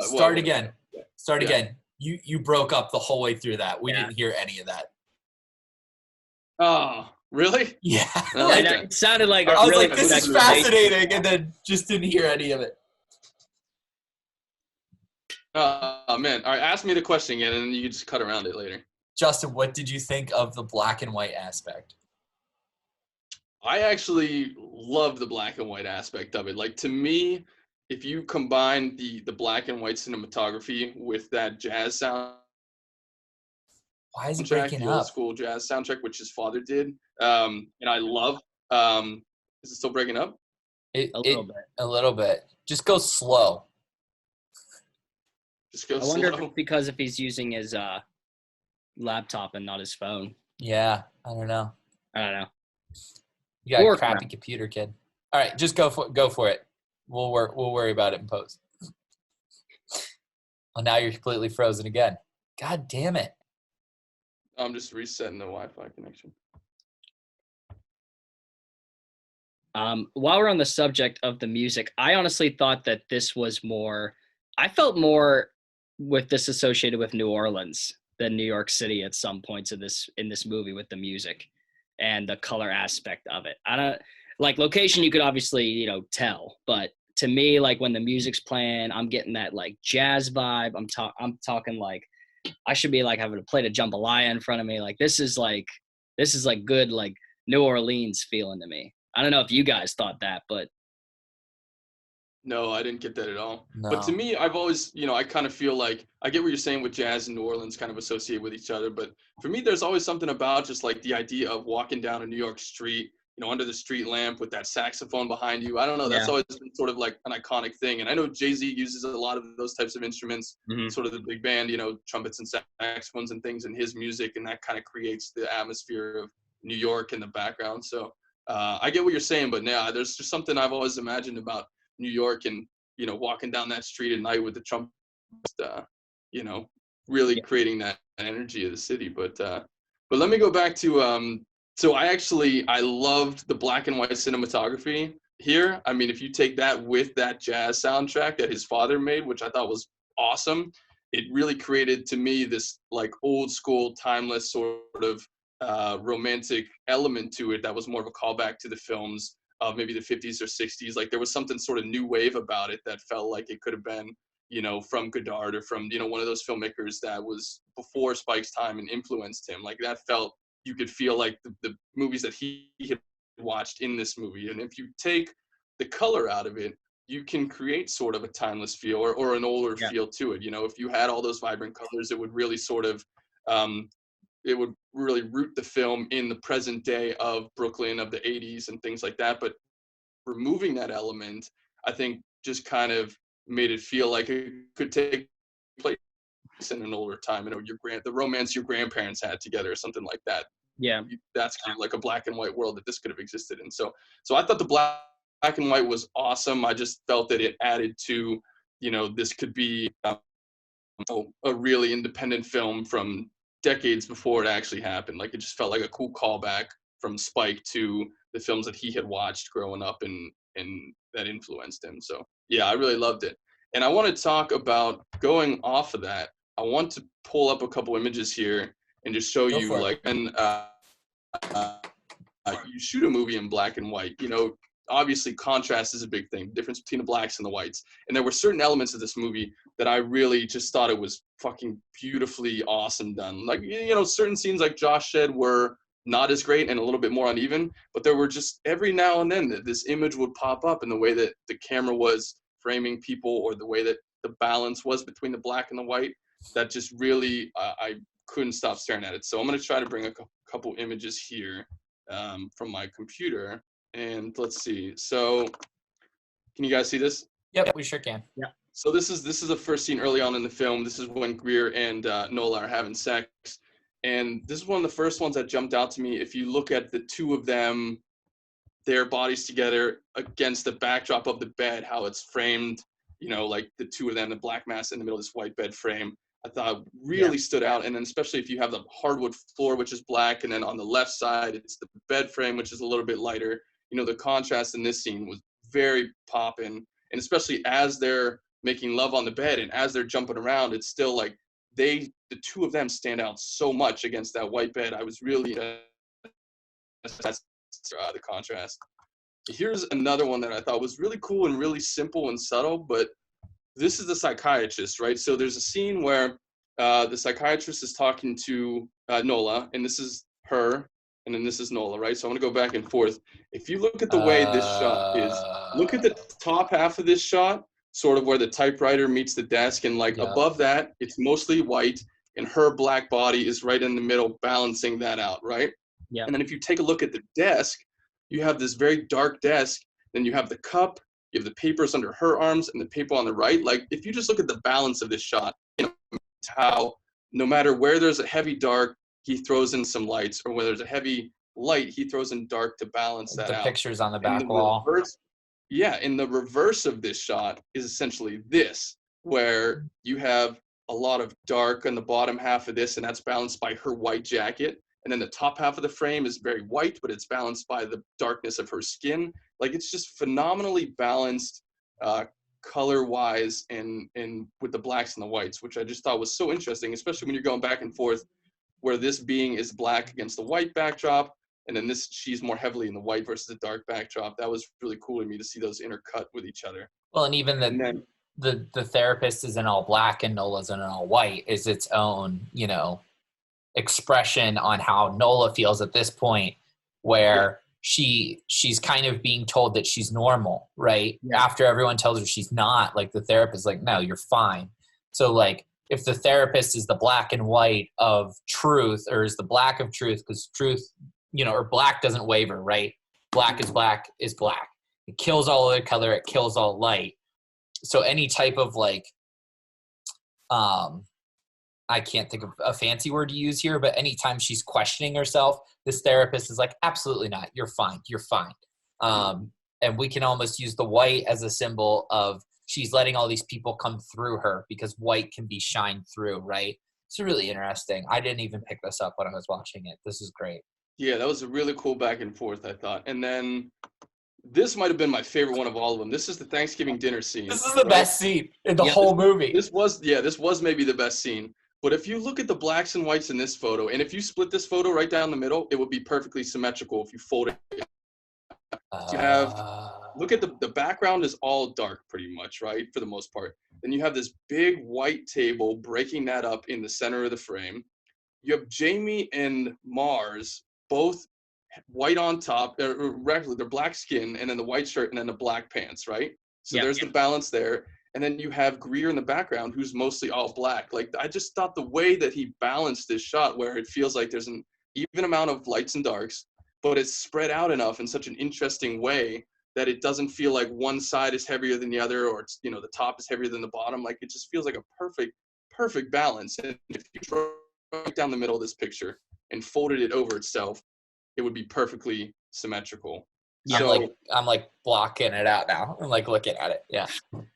Start again. Start Yeah. again. You broke up the whole way through that. We didn't hear any of that. Oh, really? Yeah. Like, it sounded like I was really like, this is fascinating, and then just didn't hear any of it. Oh man! All right, ask me the question again, and then you can just cut around it later. Justin, what did you think of the black and white aspect? I actually love the black and white aspect of it. Like, to me, if you combine the black and white cinematography with that jazz sound, why is it breaking the up? old school jazz soundtrack, which his father did, and I love. Is it still breaking up? A little bit. Just go slow. Just go I wonder slow. if it's because if he's using his laptop and not his phone. Yeah, I don't know. You got a crappy computer, kid. All right, just go for it. We'll worry about it in post. Well, now you're completely frozen again. God damn it. I'm just resetting the Wi-Fi connection. While we're on the subject of the music, I honestly thought that this was more. I felt more with this associated with New Orleans than New York City at some points in this movie with the music and the color aspect of it. I don't like location. You could obviously tell, but to me, like when the music's playing, I'm getting that like jazz vibe. I'm talking like I should be like having a plate of jambalaya in front of me. Like this is like good like New Orleans feeling to me. I don't know if you guys thought that, but No, I didn't get that at all. No. But to me, I've always, I kind of feel like I get what you're saying with jazz and New Orleans kind of associate with each other. But for me, there's always something about just like the idea of walking down a New York street under the street lamp with that saxophone behind you. I don't know. That's Yeah. always been sort of like an iconic thing. And I know Jay-Z uses a lot of those types of instruments, sort of the big band, trumpets and saxophones and things in his music. And that kind of creates the atmosphere of New York in the background. So I get what you're saying, but yeah, there's just something I've always imagined about New York and, walking down that street at night with the trumpet, really creating that energy of the city. But let me go back to, so I loved the black and white cinematography here. I mean, if you take that with that jazz soundtrack that his father made, which I thought was awesome, it really created to me this like old school, timeless sort of romantic element to it that was more of a callback to the films of maybe the 50s or 60s. Like there was something sort of new wave about it that felt like it could have been, from Godard or from, one of those filmmakers that was before Spike's time and influenced him. Like that felt, you could feel like the movies that he had watched in this movie. And if you take the color out of it, you can create sort of a timeless feel or an older feel to it. If you had all those vibrant colors, it would really sort of, it would really root the film in the present day of Brooklyn of the 80s and things like that. But removing that element, I think just kind of made it feel like it could take place in an older time, the romance your grandparents had together or something like that. Yeah. That's kind of like a black and white world that this could have existed in. So I thought the black and white was awesome. I just felt that it added to, this could be a really independent film from decades before it actually happened. Like it just felt like a cool callback from Spike to the films that he had watched growing up and that influenced him. So yeah, I really loved it. And I want to talk about going off of that. I want to pull up a couple images here and just show you like, and you shoot a movie in black and white, obviously contrast is a big thing, difference between the blacks and the whites. And there were certain elements of this movie that I really just thought it was fucking beautifully awesome done. Like, certain scenes like Josh said were not as great and a little bit more uneven, but there were just every now and then that this image would pop up in the way that the camera was framing people or the way that the balance was between the black and the white that just really, I couldn't stop staring at it. So I'm going to try to bring a couple images here from my computer. And let's see. So can you guys see this? Yep, we sure can. Yeah. So this is the first scene early on in the film. This is when Greer and Nola are having sex. And this is one of the first ones that jumped out to me. If you look at the two of them, their bodies together against the backdrop of the bed, how it's framed, like the two of them, the black mass in the middle of this white bed frame, I thought really stood out. And then especially if you have the hardwood floor, which is black, and then on the left side, it's the bed frame, which is a little bit lighter. The contrast in this scene was very popping. And especially as they're making love on the bed and as they're jumping around, it's still like the two of them stand out so much against that white bed. I was really, that's the contrast. Here's another one that I thought was really cool and really simple and subtle, but this is the psychiatrist, right? So there's a scene where the psychiatrist is talking to Nola, and this is her, and then this is Nola, right? So I'm gonna go back and forth. If you look at the way this shot is, look at the top half of this shot, sort of where the typewriter meets the desk, and like above that, it's mostly white, and her black body is right in the middle, balancing that out, right? Yeah. And then if you take a look at the desk, you have this very dark desk, then you have the cup, you have the papers under her arms, and the paper on the right. Like, if you just look at the balance of this shot, how no matter where there's a heavy dark, he throws in some lights, or where there's a heavy light, he throws in dark to balance that out. The pictures on the back wall. And the reverse of this shot is essentially this, where you have a lot of dark on the bottom half of this, and that's balanced by her white jacket. And then the top half of the frame is very white, but it's balanced by the darkness of her skin. Like, it's just phenomenally balanced color-wise and with the blacks and the whites, which I just thought was so interesting, especially when you're going back and forth, where this being is black against the white backdrop, and then she's more heavily in the white versus the dark backdrop. That was really cool to me to see those intercut with each other. Well, and even the therapist is in all black and Nola's in all white is its own, expression on how Nola feels at this point, where she's kind of being told that she's normal, right? Yeah. After everyone tells her she's not, like the therapist is like, no, you're fine. So like, if the therapist is the black and white of truth, or is the black of truth, because truth, or black doesn't waver, right? black is black is black. It kills all other color. It kills all light. So any type of like, I can't think of a fancy word to use here, but anytime she's questioning herself, this therapist is like, absolutely not. You're fine. You're fine. And we can almost use the white as a symbol of she's letting all these people come through her because white can be shined through, right? It's really interesting. I didn't even pick this up when I was watching it. This is great. Yeah, that was a really cool back and forth, I thought. And then this might have been my favorite one of all of them. This is the Thanksgiving dinner scene. This is the best scene in the whole movie. This was maybe the best scene. But if you look at the blacks and whites in this photo, and if you split this photo right down the middle, it would be perfectly symmetrical if you fold it. You have, look at the background is all dark pretty much, right? For the most part. Then you have this big white table breaking that up in the center of the frame. You have Jamie and Mars, both white on top, regular, they're black skin, and then the white shirt and then the black pants, right? So there's the balance there. And then you have Greer in the background, who's mostly all black. Like, I just thought the way that he balanced this shot, where it feels like there's an even amount of lights and darks, but it's spread out enough in such an interesting way that it doesn't feel like one side is heavier than the other, or it's, the top is heavier than the bottom. Like, it just feels like a perfect balance. And if you draw right down the middle of this picture and folded it over itself, it would be perfectly symmetrical. Yeah, so, I'm like blocking it out now. I'm like looking at it. Yeah.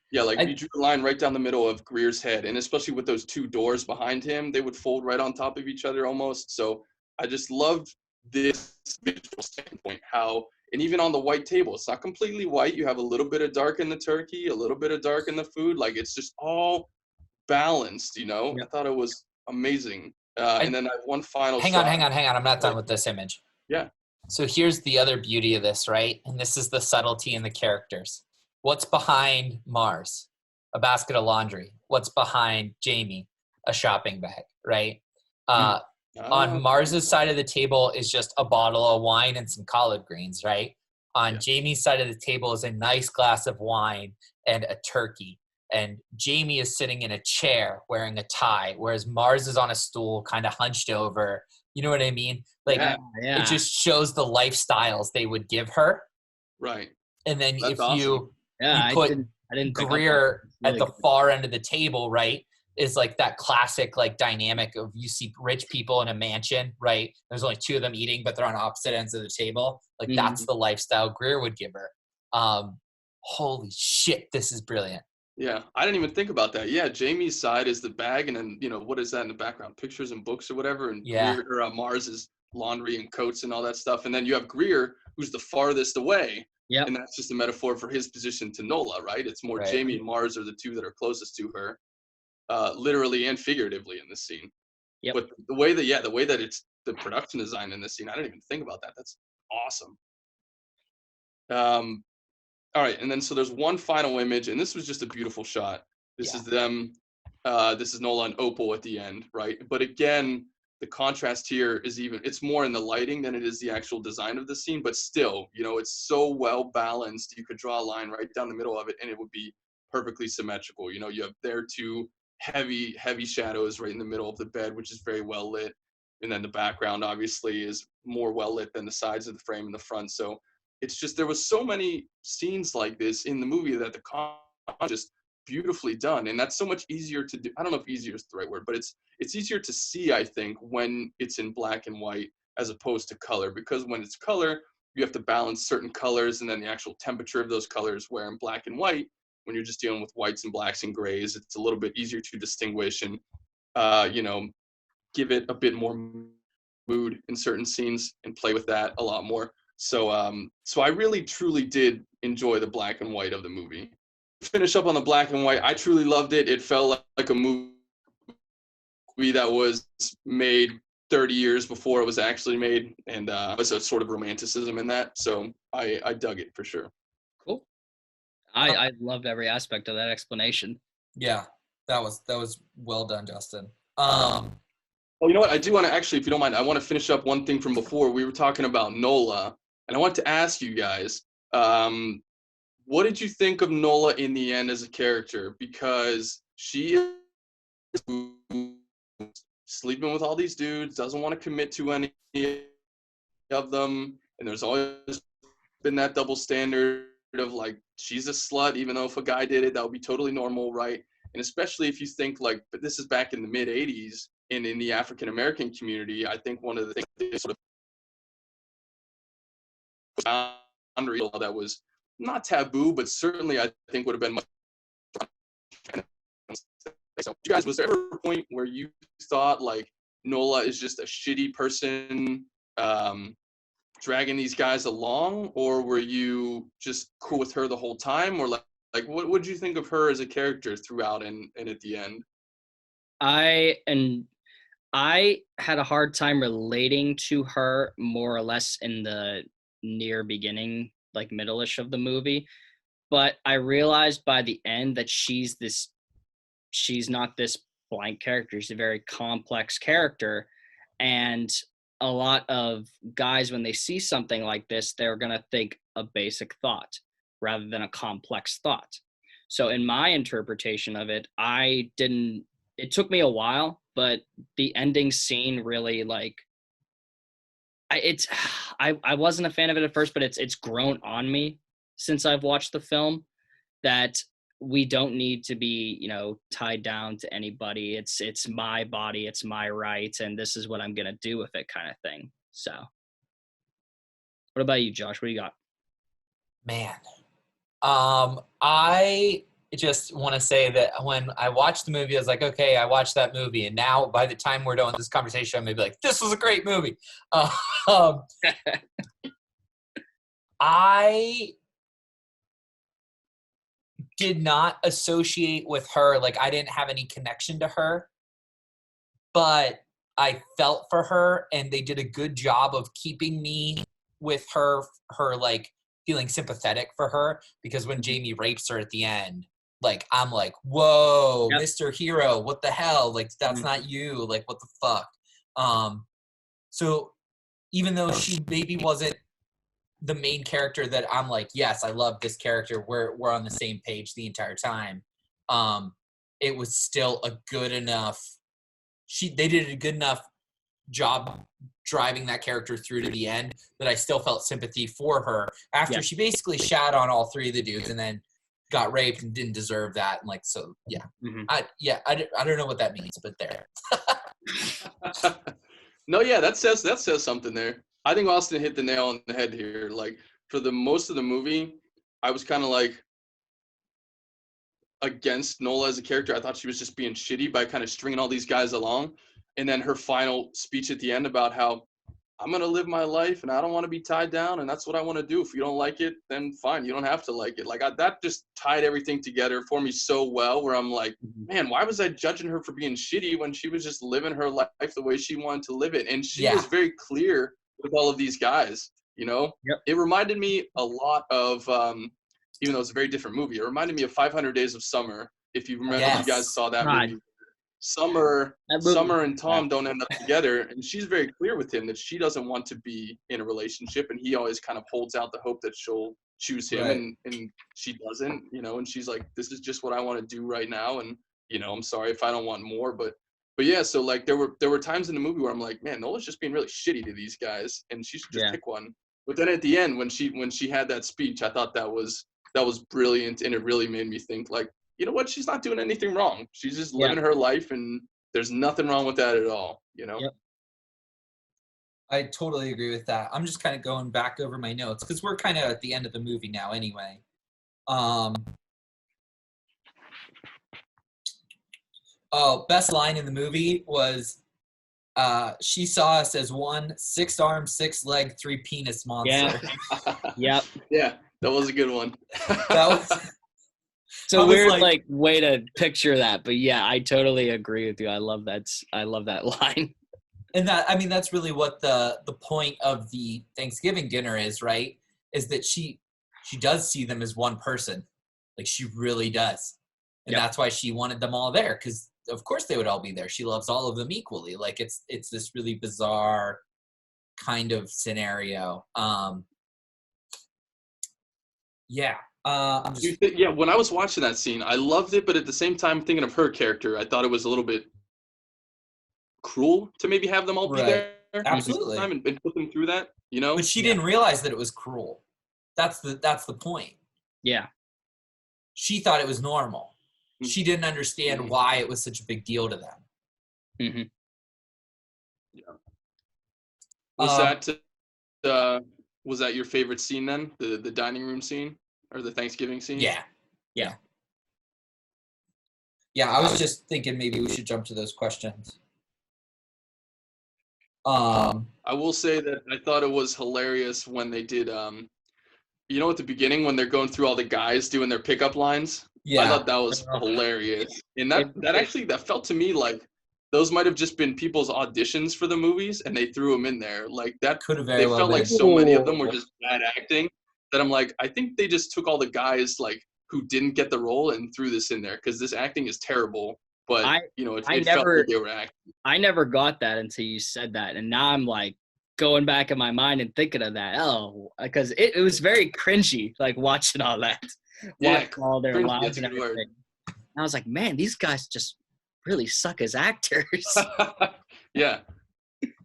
Yeah, like you drew a line right down the middle of Greer's head, and especially with those two doors behind him, they would fold right on top of each other almost. So I just loved this visual standpoint, and even on the white table, it's not completely white. You have a little bit of dark in the turkey, a little bit of dark in the food. Like, it's just all balanced, Yeah. I thought it was amazing. And then I have one final shot. Hang on. I'm not done with this image. Yeah. So here's the other beauty of this, right? And this is the subtlety in the characters. What's behind Mars? A basket of laundry. What's behind Jamie? A shopping bag, right? On Mars's side of the table is just a bottle of wine and some collard greens, right? On Jamie's side of the table is a nice glass of wine and a turkey. And Jamie is sitting in a chair wearing a tie, whereas Mars is on a stool kind of hunched over. You know what I mean? Like, it just shows the lifestyles they would give her. Right. And then That's awesome. you put Greer at the far end of the table, right, is like that classic like dynamic of you see rich people in a mansion, right? There's only two of them eating, but they're on opposite ends of the table. Like, that's the lifestyle Greer would give her. Holy shit, this is brilliant. Yeah, I didn't even think about that. Yeah, Jamie's side is the bag, and then, what is that in the background? Pictures and books or whatever, and Mars is laundry and coats and all that stuff. And then you have Greer, who's the farthest away. Yeah. And that's just a metaphor for his position to Nola, right? It's more Jamie and Mars are the two that are closest to her, literally and figuratively in this scene. Yep. But the way that it's the production design in this scene, I didn't even think about that. That's awesome. All right, and then so there's one final image, and this was just a beautiful shot. This is them. This is Nola and Opal at the end, right? But again, the contrast here is it's more in the lighting than it is the actual design of the scene, but still, it's so well balanced. You could draw a line right down the middle of it, and it would be perfectly symmetrical. You have their two heavy shadows right in the middle of the bed, which is very well lit, and then the background obviously is more well lit than the sides of the frame in the front. So it's just, there was so many scenes like this in the movie that the contrast just beautifully done, and that's so much easier to do. I don't know if easier is the right word, but it's easier to see, I think, when it's in black and white as opposed to color, because when it's color, you have to balance certain colors and then the actual temperature of those colors, where in black and white, when you're just dealing with whites and blacks and grays, it's a little bit easier to distinguish and give it a bit more mood in certain scenes and play with that a lot more. So I really truly did enjoy the black and white of the movie. Finish up on the black and white, I truly loved it. It felt like a movie that was made 30 years before it was actually made, and there's a sort of romanticism in that. So I dug it for sure. Cool. I loved every aspect of that explanation. Yeah, that was well done, Justin. Well, you know what? I do want to actually, if you don't mind, I want to finish up one thing from before. We were talking about Nola, and I want to ask you guys, what did you think of Nola in the end as a character? Because she is sleeping with all these dudes, doesn't want to commit to any of them, and there's always been that double standard of like, she's a slut, even though if a guy did it, that would be totally normal, right? And especially if you think like, but this is back in the mid 80s and in the African American community, I think one of the things they sort of boundary that was not taboo, but certainly I think would have been much. So, you guys, was there ever a point where you thought like Nola is just a shitty person, dragging these guys along, or were you just cool with her the whole time, or like what did you think of her as a character throughout and at the end? I had a hard time relating to her more or less in the near beginning, like middle-ish of the movie. But I realized by the end that she's not this blank character. She's a very complex character. And a lot of guys, when they see something like this, they're going to think a basic thought rather than a complex thought. So in my interpretation of it, it took me a while, but the ending scene really like, I wasn't a fan of it at first, but it's grown on me since I've watched the film, that we don't need to be, tied down to anybody. It's my body, it's my right, and this is what I'm gonna do with it, kind of thing. So, what about you, Josh? What do you got? Man, I just want to say that when I watched the movie, I was like, okay, I watched that movie, and now by the time we're done with this conversation, I'm gonna be like, this was a great movie. I did not associate with her, like I didn't have any connection to her, but I felt for her, and they did a good job of keeping me with her like feeling sympathetic for her, because when Jamie rapes her at the end, like I'm like, whoa, yep. Mr. Hero, what the hell? Like that's not you. Like what the fuck? So even though she maybe wasn't the main character that I'm like, yes, I love this character, we're on the same page the entire time, it was still a good enough, they did a good enough job driving that character through to the end that I still felt sympathy for her after she basically shat on all three of the dudes and then got raped and didn't deserve that. And like, so yeah, I don't know what that means, but there. No, yeah, that says something there. I think Austin hit the nail on the head here. Like for the most of the movie, I was kind of like against Nola as a character. I thought she was just being shitty by kind of stringing all these guys along. And then her final speech at the end about how I'm going to live my life and I don't want to be tied down and that's what I want to do. If you don't like it, then fine. You don't have to like it. Like that just tied everything together for me so well, where I'm like, man, why was I judging her for being shitty when she was just living her life the way she wanted to live it? And she was very clear with all of these guys, It reminded me a lot of, even though it's a very different movie, it reminded me of 500 Days of Summer. If you remember, you guys saw that movie. Summer and Tom don't end up together, and she's very clear with him that she doesn't want to be in a relationship, and he always kind of holds out the hope that she'll choose him, and she doesn't, and she's like, this is just what I want to do right now, and I'm sorry if I don't want more, but yeah, so like there were times in the movie where I'm like, man, Nola's just being really shitty to these guys, and she should just pick one. But then at the end, when she had that speech, I thought that was brilliant, and it really made me think like, you know what? She's not doing anything wrong. She's just living her life, and there's nothing wrong with that at all, Yep. I totally agree with that. I'm just kind of going back over my notes because we're kind of at the end of the movie now anyway. Best line in the movie was, she saw us as one 6-armed, 6-legged, 3-penis monster. Yeah. Yeah, that was a good one. That was... So weird, like way to picture that, but yeah, I totally agree with you. I love that line. And that's really what the point of the Thanksgiving dinner is, right? Is that she does see them as one person, like she really does, and that's why she wanted them all there, because of course they would all be there. She loves all of them equally. Like it's this really bizarre kind of scenario. When I was watching that scene, I loved it, but at the same time, thinking of her character, I thought it was a little bit cruel to maybe have them all be there. Absolutely. And put them through that, But she didn't realize that it was cruel. That's the point. Yeah. She thought it was normal. She didn't understand why it was such a big deal to them. Mm-hmm. Yeah. Was that your favorite scene then? The dining room scene or the Thanksgiving scene? Yeah. I was just thinking maybe we should jump to those questions. I will say that I thought it was hilarious when they did at the beginning when they're going through all the guys doing their pickup lines. Yeah. I thought that was hilarious. And that felt to me like those might have just been people's auditions for the movies and they threw them in there. Like that could have very well felt been. like so many of them were just bad acting that I'm like, I think they just took all the guys like who didn't get the role and threw this in there because this acting is terrible. But it felt like they were acting. I never got that until you said that, and now I'm like going back in my mind and thinking of that. Oh, because it was very cringy, like watching all that, watching all their lives and everything. And I was like, man, these guys just really suck as actors. Yeah.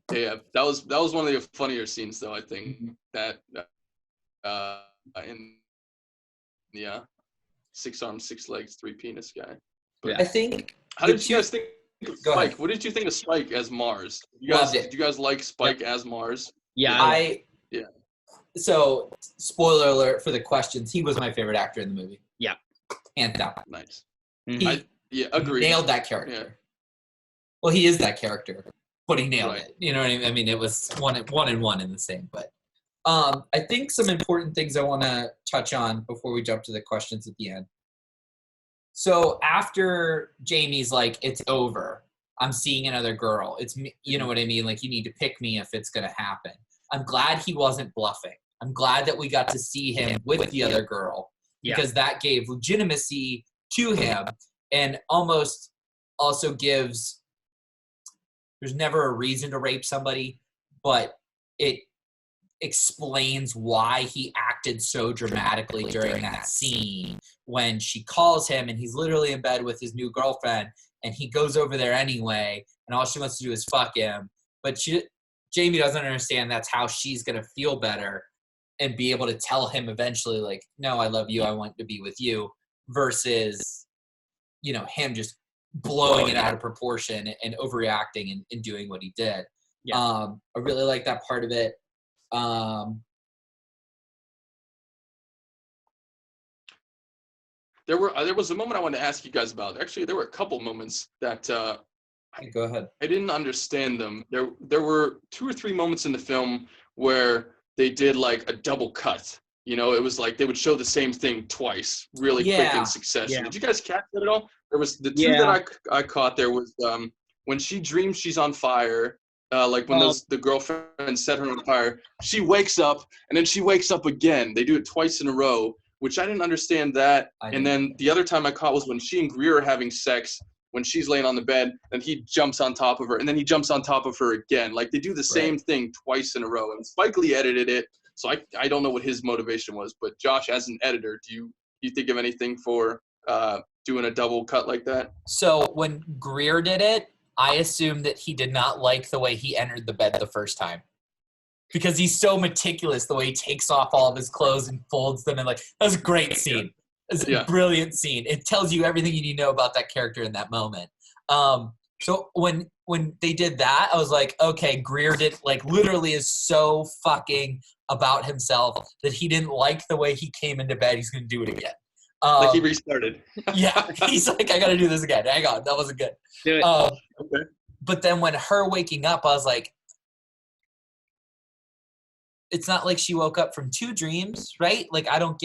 That was one of the funnier scenes, though. I think that in 6 arms, 6 legs, 3 penis guy. But I think. How did you guys think of Spike? Ahead. What did you think of Spike as Mars? Did you guys like Spike as Mars? Yeah. So, spoiler alert for the questions. He was my favorite actor in the movie. Yeah. Hands down. Nice. He agreed. Nailed that character. Yeah. Well, he is that character, but he nailed it. You know what I mean? I mean, it was one and one in the same. But I think some important things I want to touch on before we jump to the questions at the end. So after Jamie's like, it's over. I'm seeing another girl. It's me. You know what I mean? Like, you need to pick me if it's going to happen. I'm glad he wasn't bluffing. I'm glad that we got to see him with the other girl because that gave legitimacy to him and almost also gives – there's never a reason to rape somebody, but it explains why he acted so dramatically during that scene when she calls him and he's literally in bed with his new girlfriend and he goes over there anyway and all she wants to do is fuck him. But Jamie doesn't understand that's how she's going to feel better and be able to tell him eventually, like, no, I love you. I want to be with you versus, him just blowing it out of proportion and overreacting and doing what he did. Yeah. I really like that part of it. There was a moment I wanted to ask you guys about. Actually, there were a couple moments that go ahead. I didn't understand them. There were 2 or 3 moments in the film where they did like a double cut. It was like they would show the same thing twice, really quick in succession. Yeah. Did you guys catch that at all? There was the 2 that I caught. There was when she dreams she's on fire. Like when the girlfriend set her on fire, she wakes up and then she wakes up again. They do it twice in a row, which I didn't understand that. And then the other time I caught was when she and Greer are having sex, when she's laying on the bed and he jumps on top of her and then he jumps on top of her again. Like they do the same thing twice in a row. And Spike Lee edited it. So I don't know what his motivation was, but Josh, as an editor, do you think of anything for doing a double cut like that? So when Greer did it, I assumed that he did not like the way he entered the bed the first time because he's so meticulous the way he takes off all of his clothes and folds them. And like, that was a great scene. It's a brilliant scene. It tells you everything you need to know about that character in that moment. So when they did that, I was like, okay, Greer did like literally is so fucking about himself that he didn't like the way he came into bed. He's going to do it again. Like he restarted. Yeah, he's like, I got to do this again. Hang on, that wasn't good. Do it. Okay. But then when her waking up, I was like, it's not like she woke up from 2 dreams, right? Like, I don't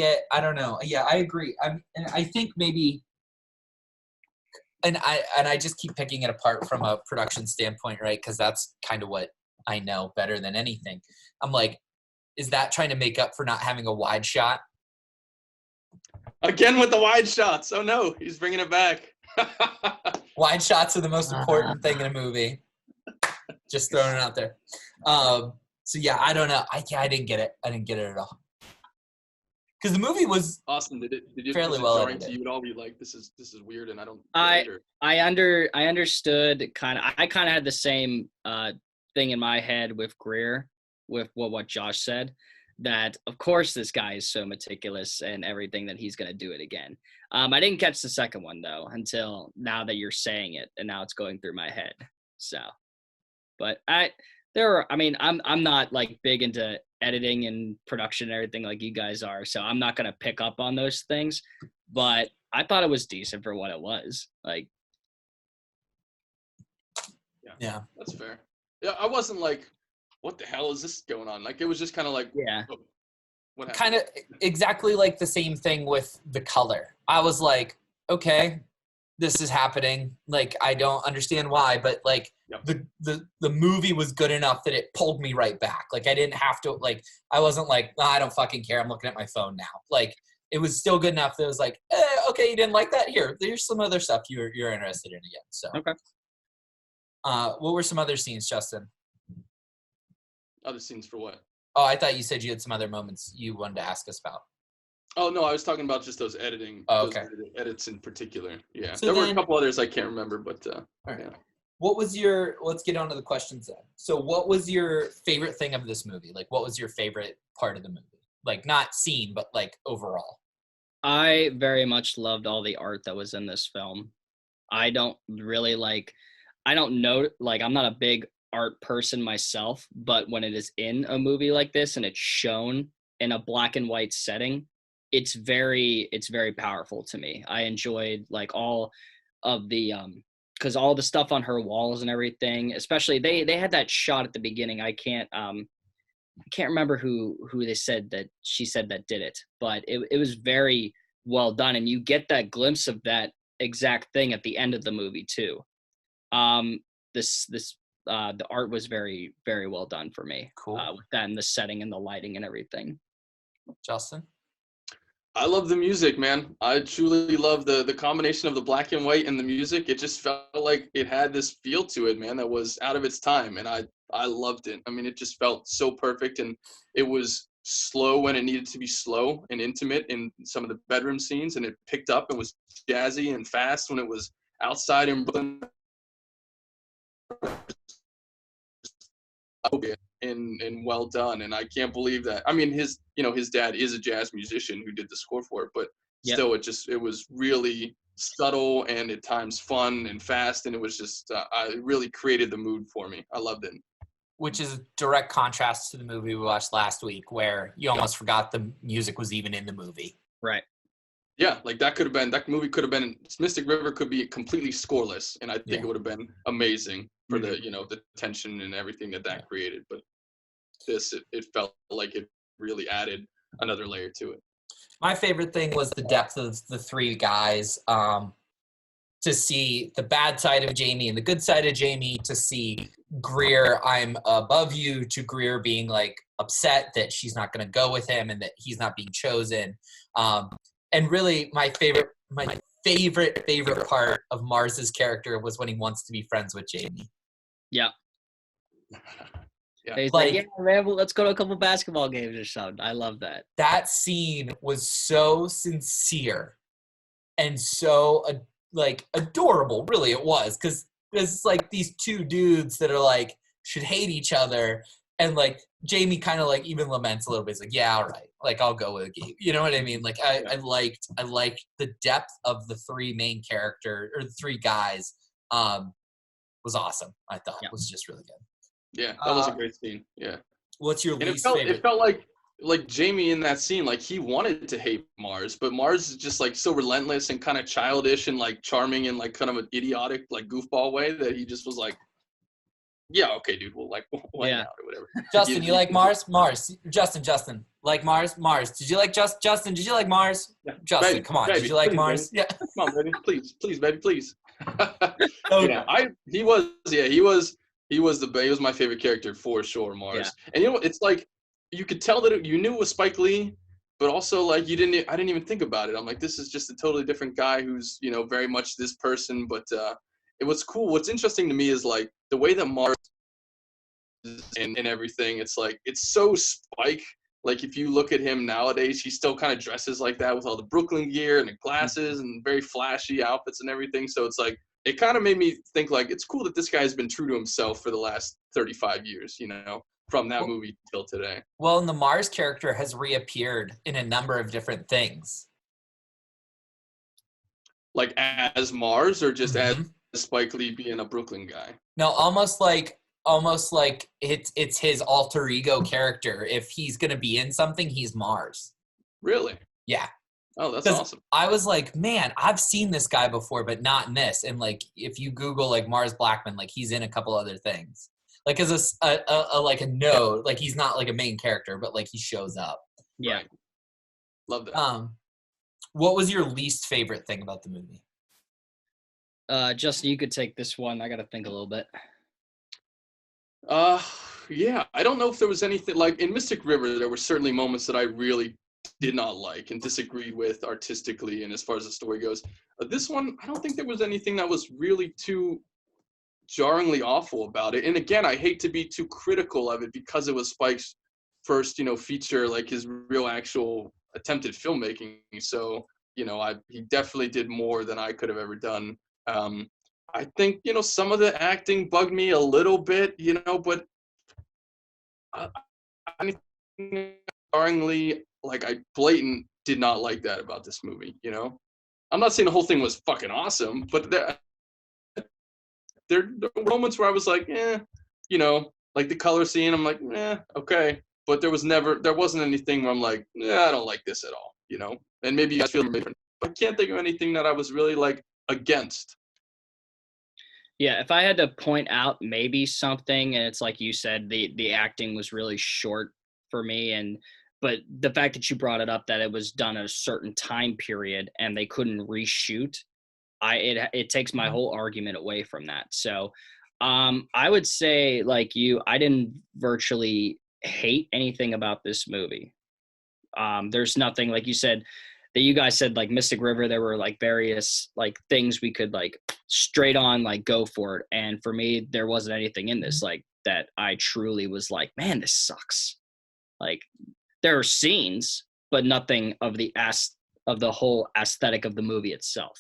know. Yeah, I agree. And I think maybe, and I just keep picking it apart from a production standpoint, right? Because that's kind of what I know better than anything. I'm like, is that trying to make up for not having a wide shot? Again with the wide shots. Oh no, he's bringing it back. Wide shots are the most important thing in a movie. Just throwing it out there. So yeah, I don't know. I didn't get it. I didn't get it at all. Because the movie was Austin. Did you fairly well edited to you at all? Be like, this is weird, and I don't. I understood kind of. I kind of had the same thing in my head with Greer, with what Josh said. that of course this guy is so meticulous and everything that he's going to do it again. I didn't catch the second one though until now that you're saying it, and now it's going through my head. So, but I'm not like big into editing and production and everything like you guys are, so I'm not going to pick up on those things, but I thought it was decent for what it was. Like, Yeah, that's fair. Yeah, I wasn't like, what the hell is this going on? Like, it was just kind of like, yeah, oh, what happened? kind of exactly like the same thing with the color. I was like, okay, this is happening. Like, I don't understand why, but like Yep. the movie was good enough that it pulled me right back. Like, I didn't have to, like, I wasn't like, nah, I don't fucking care, I'm looking at my phone now. Like, it was still good enough that it was like, okay, you didn't like that? Here's some other stuff you're interested in again. So okay. What were some other scenes, Justin? Other scenes for what? Oh, I thought you said you had some other moments you wanted to ask us about. Oh, no, I was talking about just those editing, Oh, okay. those edits in particular. Yeah, So there were then- a couple others I can't remember, but All right. yeah. Let's get on to the questions then. So what was your favorite thing of this movie? Like, what was your favorite part of the movie? Like, not scene, but like overall. I very much loved all the art that was in this film. I don't know, like, I'm not a big art person myself, but when it is in a movie like this and it's shown in a black and white setting, it's very powerful to me. I enjoyed like all of the because all the stuff on her walls and everything, especially they had that shot at the beginning. I can't remember who they said that she said that did it, but it was very well done, and you get that glimpse of that exact thing at the end of the movie too. The art was very, very well done for me. Cool. With that and the setting and the lighting and everything. Justin? I love the music, man. I truly love the combination of the black and white and the music. It just felt like it had this feel to it, man, that was out of its time, and I loved it. I mean, it just felt so perfect, and it was slow when it needed to be slow and intimate in some of the bedroom scenes, and it picked up and was jazzy and fast when it was outside in Brooklyn. And well done, and I can't believe that. I mean, his dad is a jazz musician who did the score for it, but Yep. still, it was really subtle and at times fun and fast, and it was just it really created the mood for me. I loved it. Which is a direct contrast to the movie we watched last week, where you almost forgot the music was even in the movie. Right. Yeah, like that movie could have been Mystic River could be completely scoreless, and I think it would have been amazing for the tension and everything that created. But it felt like it really added another layer to it. My favorite thing was the depth of the three guys. To see the bad side of Jamie and the good side of Jamie, to see Greer, I'm above you, to Greer being like upset that she's not going to go with him and that he's not being chosen. And really my favorite part of Mars's character was when he wants to be friends with Jamie. Yeah. Yeah. He's like, yeah, man, well, let's go to a couple basketball games or something. I love that. That scene was so sincere and so adorable. Really, it was, because it's like these two dudes that are like should hate each other, and like Jamie kind of like even laments a little bit. It's like, yeah, all right, like I'll go with you. You know what I mean? Like I liked the depth of the three main character or the three guys. Was awesome. I thought it was just really good. Yeah, that was a great scene. Yeah. What's your least favorite? favorite? It felt like Jamie in that scene, like he wanted to hate Mars, but Mars is just like so relentless and kind of childish and like charming in like kind of an idiotic like goofball way that he just was like, yeah, okay, dude, we'll like hang out or whatever. Justin, you like Mars? Justin, like Mars? Did you like Justin? Did you like Mars? Yeah. Justin, baby, come on, baby, did you like please, Mars? Baby. Yeah. Come on, baby, please, baby, please. Okay. He was my favorite character for sure, Mars. Yeah. And you know, it's like you could tell that you knew it was Spike Lee, but also like I didn't even think about it. I'm like, this is just a totally different guy who's, very much this person. But it was cool. What's interesting to me is like the way that Mars and everything. It's like it's so Spike. Like if you look at him nowadays, he still kind of dresses like that with all the Brooklyn gear and the glasses and very flashy outfits and everything. So it's like it kind of made me think like it's cool that this guy's been true to himself for the last 35 years, from that movie till today. Well, and the Mars character has reappeared in a number of different things. Like as Mars, or just as Mhm. Spike Lee being a Brooklyn guy? No, almost like it's his alter ego character. If he's gonna be in something, he's Mars. Really? Yeah. Oh, that's 'Cause awesome. I was like, man, I've seen this guy before, but not in this. And like, if you Google like Mars Blackman, like he's in a couple other things. Like as like a node, like he's not like a main character, but like he shows up. Yeah. Right. Love that. What was your least favorite thing about the movie? Justin, you could take this one. I got to think a little bit. Yeah, I don't know if there was anything like in Mystic River. There were certainly moments that I really did not like and disagreed with artistically and as far as the story goes. This one, I don't think there was anything that was really too jarringly awful about it. And again, I hate to be too critical of it because it was Spike's first, feature, like his real actual attempted filmmaking. So, he definitely did more than I could have ever done. I think, some of the acting bugged me a little bit, but anything jarringly, like I blatant did not like that about this movie, I'm not saying the whole thing was fucking awesome, but there were moments where I was like, like the color scene, I'm like, okay. But there wasn't anything where I'm like, I don't like this at all, And maybe you guys feel different. But I can't think of anything that I was really like against. Yeah, if I had to point out maybe something, and it's like you said, the acting was really short for me, but the fact that you brought it up that it was done at a certain time period and they couldn't reshoot, it takes my whole argument away from that. So I would say, like you, I didn't virtually hate anything about this movie. There's nothing, like you said, that you guys said, like Mystic River, there were like various like things we could like straight on like go for it. And for me, there wasn't anything in this like that I truly was like, man, this sucks. Like there are scenes, but nothing of the whole aesthetic of the movie itself.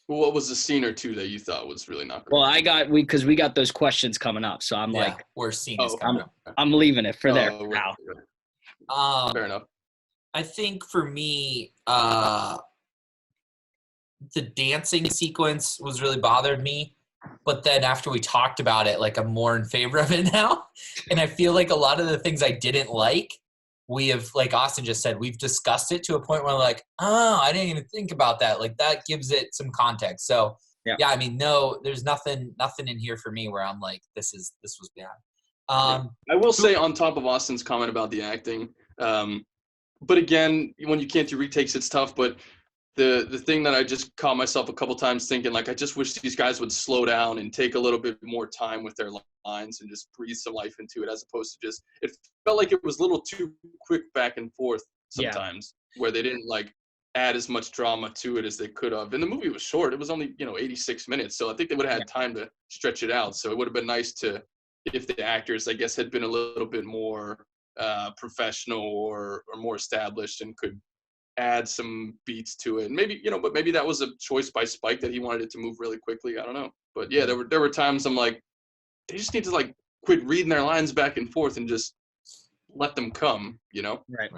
Well, what was the scene or two that you thought was really not great? Well, because we got those questions coming up, so I'm like, worst scene is coming up. I'm leaving it for there now. Fair enough. I think for me, the dancing sequence was really bothered me. But then after we talked about it, like I'm more in favor of it now. And I feel like a lot of the things I didn't like, we have, like Austin just said, we've discussed it to a point where like, oh, I didn't even think about that. Like that gives it some context. So yeah, I mean, no, there's nothing in here for me where I'm like, this was bad. I will say on top of Austin's comment about the acting, but again, when you can't do retakes, it's tough. But the thing that I just caught myself a couple times thinking, like, I just wish these guys would slow down and take a little bit more time with their lines and just breathe some life into it, as opposed to just, it felt like it was a little too quick back and forth sometimes, where they didn't like add as much drama to it as they could have. And the movie was short. It was only, 86 minutes. So I think they would have had time to stretch it out. So it would have been nice if the actors, I guess, had been a little bit more professional or more established and could add some beats to it. And maybe, but maybe that was a choice by Spike that he wanted it to move really quickly. I don't know. But yeah, there were times I'm like, they just need to like quit reading their lines back and forth and just let them come, Right.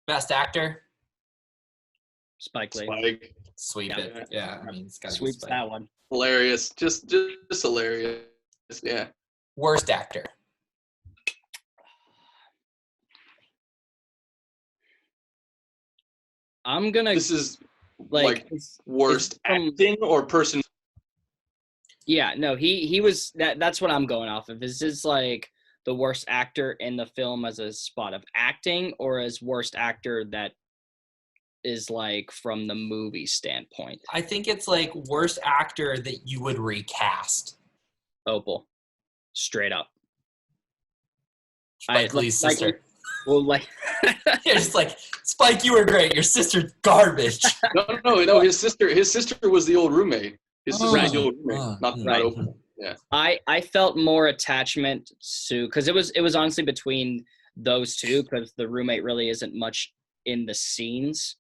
Best actor? Spike Lee. Spike. Sweep it. Yeah, I mean, it's got to be Sweeps Spike. that one. Hilarious. Just hilarious. Yeah. Worst actor? I'm gonna. This is like worst acting or person. Yeah, no, he was that's what I'm going off of. Is this like the worst actor in the film as a spot of acting, or as worst actor that is like from the movie standpoint? I think it's like worst actor that you would recast. Opal. Straight up. Spike Lee's sister. You're just like, Spike, you were great. Your sister's garbage. No. His sister was the old roommate. His sister was the old roommate, not Opal. Yeah. I felt more attachment to, because it was honestly between those two, because the roommate really isn't much in the scenes,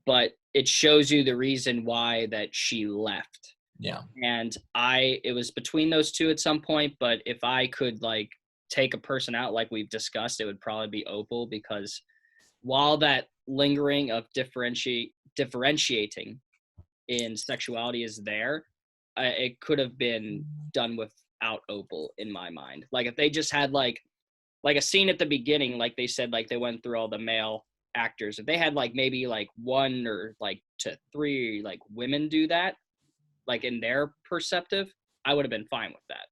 but it shows you the reason why that she left. Yeah. And it was between those two at some point, but if I could like take a person out like we've discussed, it would probably be Opal, because while that lingering of differentiating in sexuality is there, it could have been done without Opal in my mind. Like if they just had like a scene at the beginning, like they said, like they went through all the male actors. If they had like maybe like 1 or like to 3 like women do that, like in their perceptive, I would have been fine with that.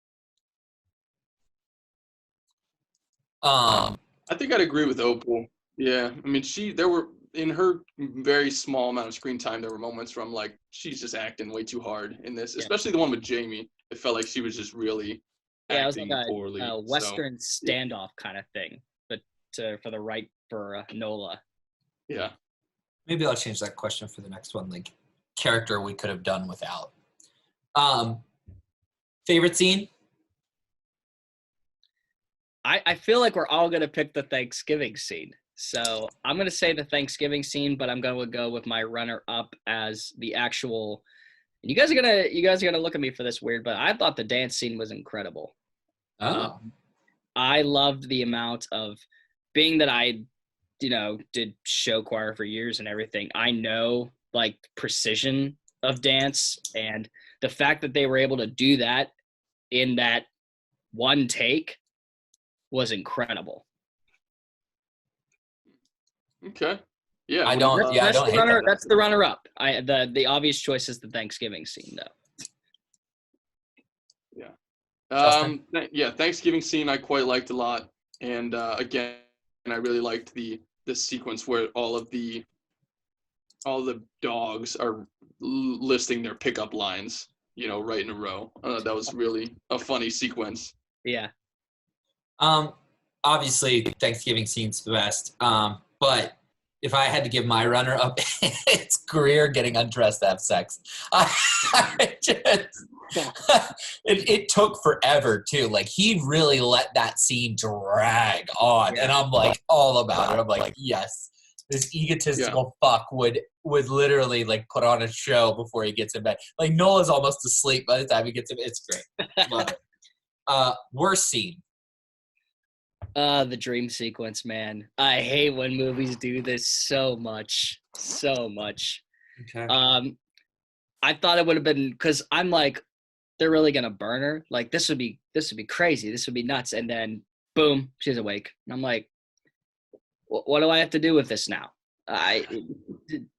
I think I'd agree with Opal. Yeah, I mean, there were, in her very small amount of screen time, there were moments where I'm like, she's just acting way too hard in this, Yeah. especially the one with Jamie. It felt like she was just really Yeah, it was acting like poorly. a Western standoff kind of thing, but for Nola. Yeah. Maybe I'll change that question for the next one. Like character we could have done without. Favorite scene? I feel like we're all gonna pick the Thanksgiving scene. So I'm gonna say the Thanksgiving scene, but I'm gonna go with my runner up as the actual. And you guys are gonna look at me for this weird, but I thought the dance scene was incredible. Oh. I loved the amount of, being that I, did show choir for years and everything. I know like precision of dance, and the fact that they were able to do that in that one take was incredible. Okay. Yeah. I don't hate that. That's the runner up. The obvious choice is the Thanksgiving scene though. Yeah. Yeah, Thanksgiving scene I quite liked a lot, and again, I really liked the sequence where all the dogs are listing their pickup lines, right in a row. That was really a funny sequence. Yeah. Obviously Thanksgiving scene's the best. But if I had to give my runner up, it's Greer getting undressed to have sex. It took forever too. Like he really let that scene drag on, and I'm like all about it. I'm like, yes, this egotistical fuck would literally like put on a show before he gets in bed. Like Nola's almost asleep by the time he gets in bed. It's great. Love it. Worst scene. The dream sequence, man. I hate when movies do this so much. Okay. I thought it would have been, because I'm like, they're really gonna burn her. Like this would be crazy. This would be nuts. And then boom, she's awake. And I'm like, what do I have to do with this now?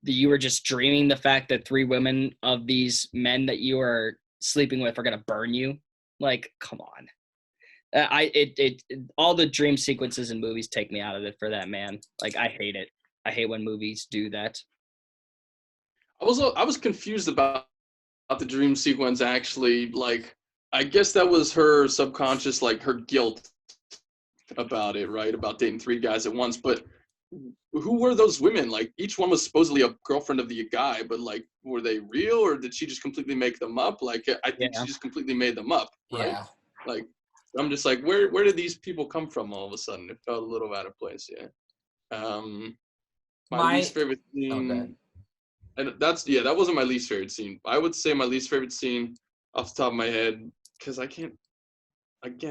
You were just dreaming the fact that 3 women of these men that you are sleeping with are gonna burn you. Like, come on. All the dream sequences in movies take me out of it for that, man. Like I hate it. I hate when movies do that. I was confused about the dream sequence actually. Like I guess that was her subconscious, like her guilt about it, right? About dating 3 guys at once. But who were those women? Like each one was supposedly a girlfriend of the guy, but like were they real, or did she just completely make them up? Like I think she just completely made them up, right? Yeah. Like I'm just like, where did these people come from all of a sudden? It felt a little out of place, yeah. My least favorite scene, and that wasn't my least favorite scene. I would say my least favorite scene off the top of my head, because I can't think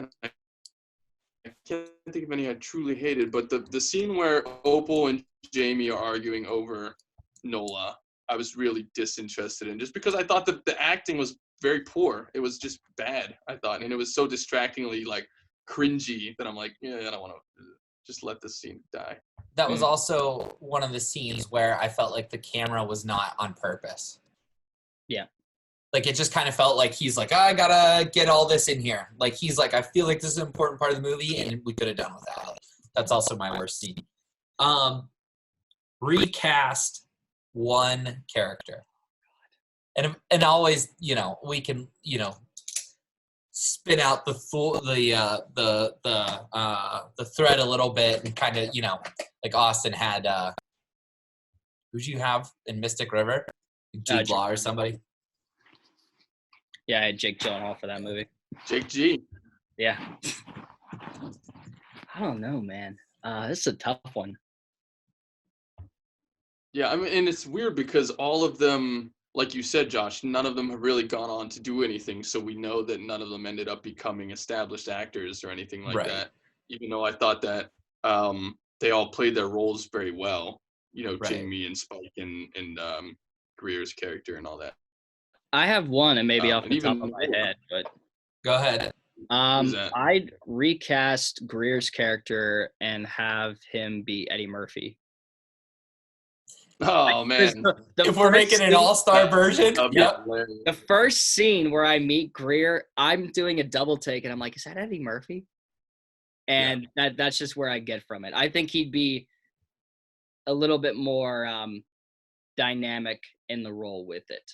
of any I truly hated, but the scene where Opal and Jamie are arguing over Nola, I was really disinterested in, just because I thought that the acting was very poor. It was just bad, I thought, and it was so distractingly like cringy that I'm like, yeah, I don't want to just let this scene die. That was also one of the scenes where I felt like the camera was not on purpose. Yeah. Like it just kind of felt like he's like, I gotta get all this in here. Like he's like, I feel like this is an important part of the movie, and we could have done without it. That's also my worst scene. Recast one character. And always, we can, spin out the thread a little bit and kind of, like Austin had. Who'd you have in Mystic River? Jude Law or somebody? Yeah, I had Jake Gyllenhaal for that movie. Jake G. Yeah. I don't know, man. This is a tough one. Yeah, I mean, and it's weird because all of them like you said, Josh, none of them have really gone on to do anything. So we know that none of them ended up becoming established actors or anything like Right. that. Even though I thought that they all played their roles very well. You know, Right. Jamie and Spike and Greer's character and all that. I have one, and maybe off And the top even of my head, but Go ahead. Who's that? I'd recast Greer's character and have him be Eddie Murphy. Oh man, If we're making an all-star version, yep. The first scene where I meet Greer, I'm doing a double take, and I'm like, "Is that Eddie Murphy?" And that's just where I get from it. I think he'd be a little bit more dynamic in the role with it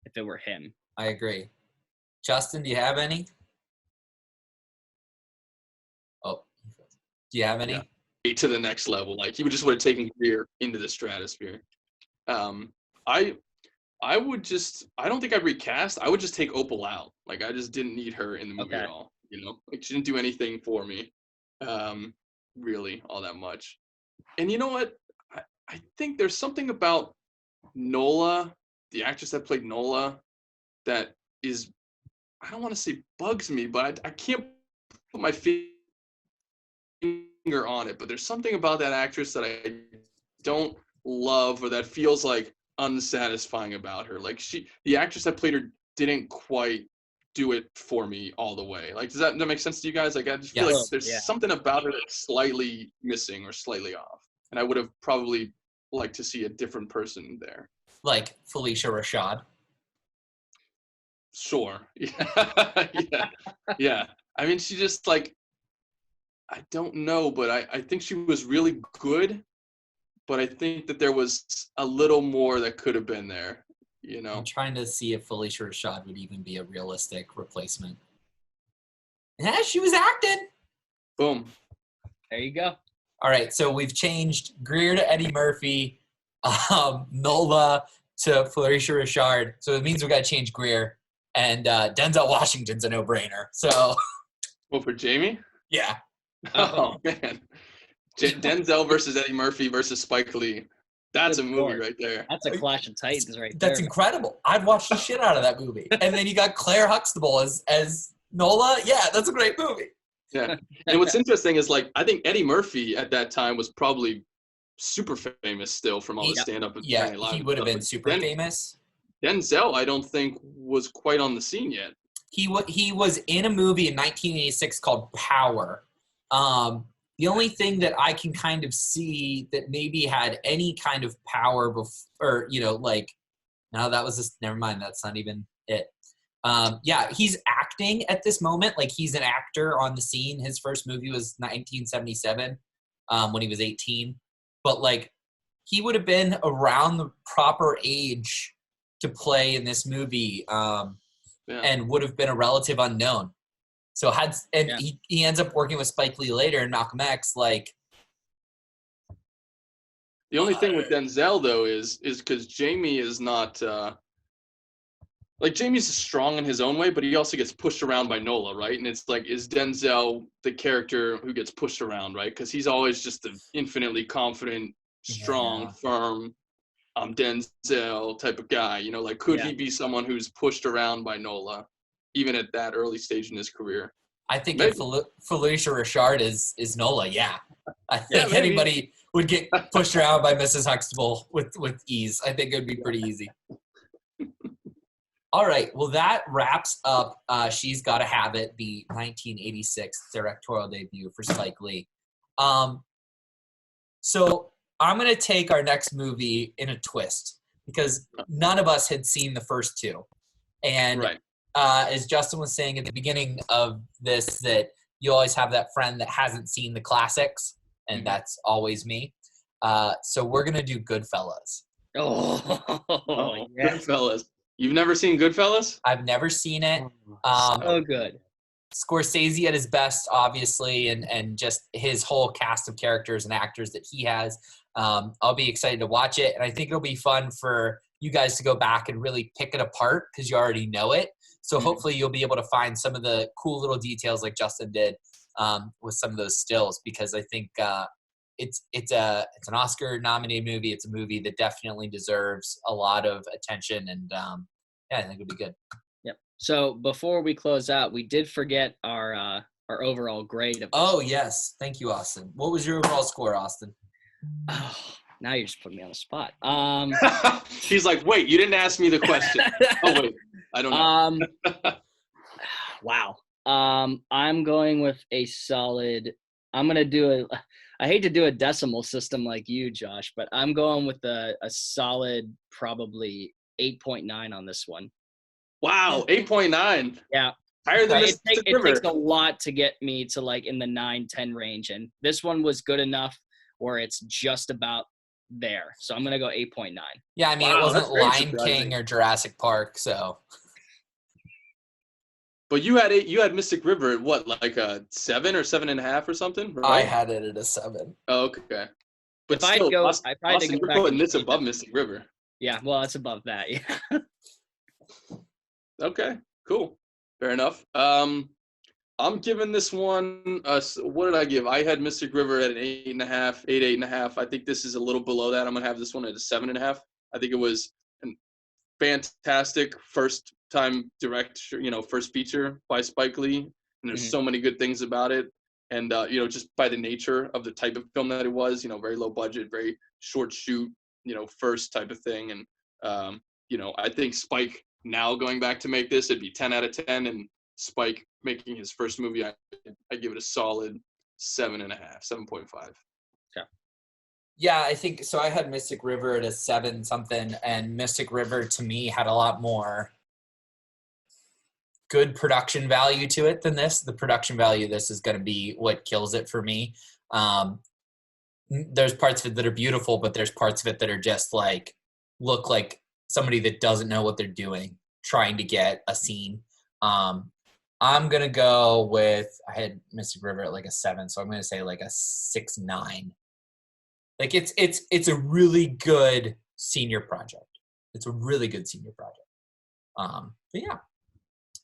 if it were him. I agree. Justin, do you have any? Oh, do you have any? Yeah. To the next level, like he would just would have taken Greer into the stratosphere. I would just, I don't think I'd recast. I would just take Opal out. Like I just didn't need her in the movie at all. You know, like she didn't do anything for me, really all that much. And you know what? I think there's something about Nola, the actress that played Nola, that is, I don't want to say bugs me, but I can't put my finger on it. But there's something about that actress that I don't love, or that feels like unsatisfying about her. Like the actress that played her didn't quite do it for me all the way. Like, does that make sense to you guys? Like, I just feel like there's something about her that's slightly missing or slightly off. And I would have probably liked to see a different person there. Like Felicia Rashad. Sure. Yeah. I mean, she just like, I don't know, but I think she was really good. But I think that there was a little more that could have been there, you know? I'm trying to see if Felicia Rashad would even be a realistic replacement. Yeah, she was acting. Boom. There you go. All right, so we've changed Greer to Eddie Murphy, Nola to Felicia Rashad. So it means we got to change Greer, and Denzel Washington's a no-brainer. So, well, for Jamie? Yeah. Oh man, Denzel versus Eddie Murphy versus Spike Lee. That's a movie right there. That's a Clash of Titans right there. That's incredible. I'd watch the shit out of that movie. And then you got Claire Huxtable as Nola. Yeah, that's a great movie. Yeah. And what's interesting is, like, I think Eddie Murphy at that time was probably super famous still from all the stand-up. Yeah, he would have been super famous. Denzel, I don't think, was quite on the scene yet. He was in a movie in 1986 called Power. The only thing that I can kind of see that maybe had any kind of power before, you know, like, no, that was just, never mind. That's not even it. Yeah, he's acting at this moment. Like, he's an actor on the scene. His first movie was 1977 when he was 18. But, like, he would have been around the proper age to play in this movie and would have been a relative unknown. So he ends up working with Spike Lee later in Malcolm X. Like, the only thing with Denzel though is because Jamie is not like, Jamie's strong in his own way, but he also gets pushed around by Nola, right? And it's like, is Denzel the character who gets pushed around, right? Because he's always just the infinitely confident, strong, firm, Denzel type of guy. You know, like, could he be someone who's pushed around by Nola, even at that early stage in his career? I think if Felicia Rashad is Nola, I think anybody would get pushed around by Mrs. Huxtable with ease. I think it would be pretty easy. All right, well, that wraps up She's Gotta Have It, the 1986 directorial debut for Spike Lee. So I'm going to take our next movie in a twist, because none of us had seen the first two. And as Justin was saying at the beginning of this, that you always have that friend that hasn't seen the classics, and that's always me. So we're going to do Goodfellas. Goodfellas. You've never seen Goodfellas? I've never seen it. So good. Scorsese at his best, obviously, and just his whole cast of characters and actors that he has. I'll be excited to watch it, and I think it'll be fun for you guys to go back and really pick it apart because you already know it. So hopefully you'll be able to find some of the cool little details like Justin did with some of those stills, because I think it's an Oscar nominated movie. It's a movie that definitely deserves a lot of attention, and I think it'll be good. Yep. So before we close out, we did forget our overall grade of this. Oh yes, thank you, Austin. What was your overall score, Austin? Oh, now you're just putting me on the spot. He's like, wait, you didn't ask me the question. Oh wait, I don't know. Wow. I'm going with a solid. I'm gonna do I hate to do a decimal system like you, Josh, but I'm going with a solid probably 8.9 on this one. Wow, 8.9. Yeah. Higher than It Mystic River. takes a lot to get me to like in the 9-10 range, and this one was good enough where it's just about there. So I'm gonna go 8.9. Yeah, I mean, Wow, it wasn't that's very Lion surprising. King or Jurassic Park, so. But you had Mystic River at what, like a 7 or 7.5 or something, right? I had it at a 7. Oh, okay. But If I'd still, go, Austin, I'd probably go you're back putting and this change above it. Mystic River. Yeah, well, it's above that. Yeah. Okay, cool. Fair enough. I'm giving this one, what did I give? I had Mystic River at an 8.5, 8.5. I think this is a little below that. I'm going to have this one at a 7.5. I think it was a fantastic first time first feature by Spike Lee. And there's so many good things about it. And, just by the nature of the type of film that it was, very low budget, very short shoot, first type of thing. And, I think Spike now going back to make this, it'd be 10 out of 10. And Spike making his first movie, I give it a solid 7.5, 7.5. Yeah, I think so. I had Mystic River at a 7 something, and Mystic River to me had a lot more good production value to it than this. The production value of this is going to be what kills it for me. There's parts of it that are beautiful, but there's parts of it that are just like look like somebody that doesn't know what they're doing trying to get a scene. I'm going to go with, I had Mystic River at like a 7, so I'm going to say like a 6.9. Like it's a really good senior project. It's a really good senior project. But yeah.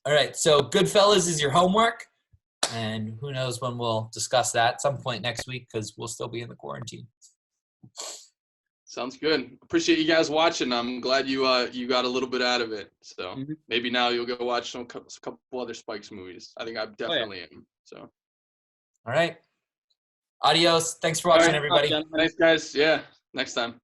All right, so Goodfellas is your homework, and who knows when we'll discuss that at some point next week because we'll still be in the quarantine. Sounds good. Appreciate you guys watching. I'm glad you got a little bit out of it. So maybe now you'll go watch a couple other Spike's movies. I think I definitely am. So. All right. Adios. Thanks for watching, everybody. Thanks, guys. Yeah. Next time.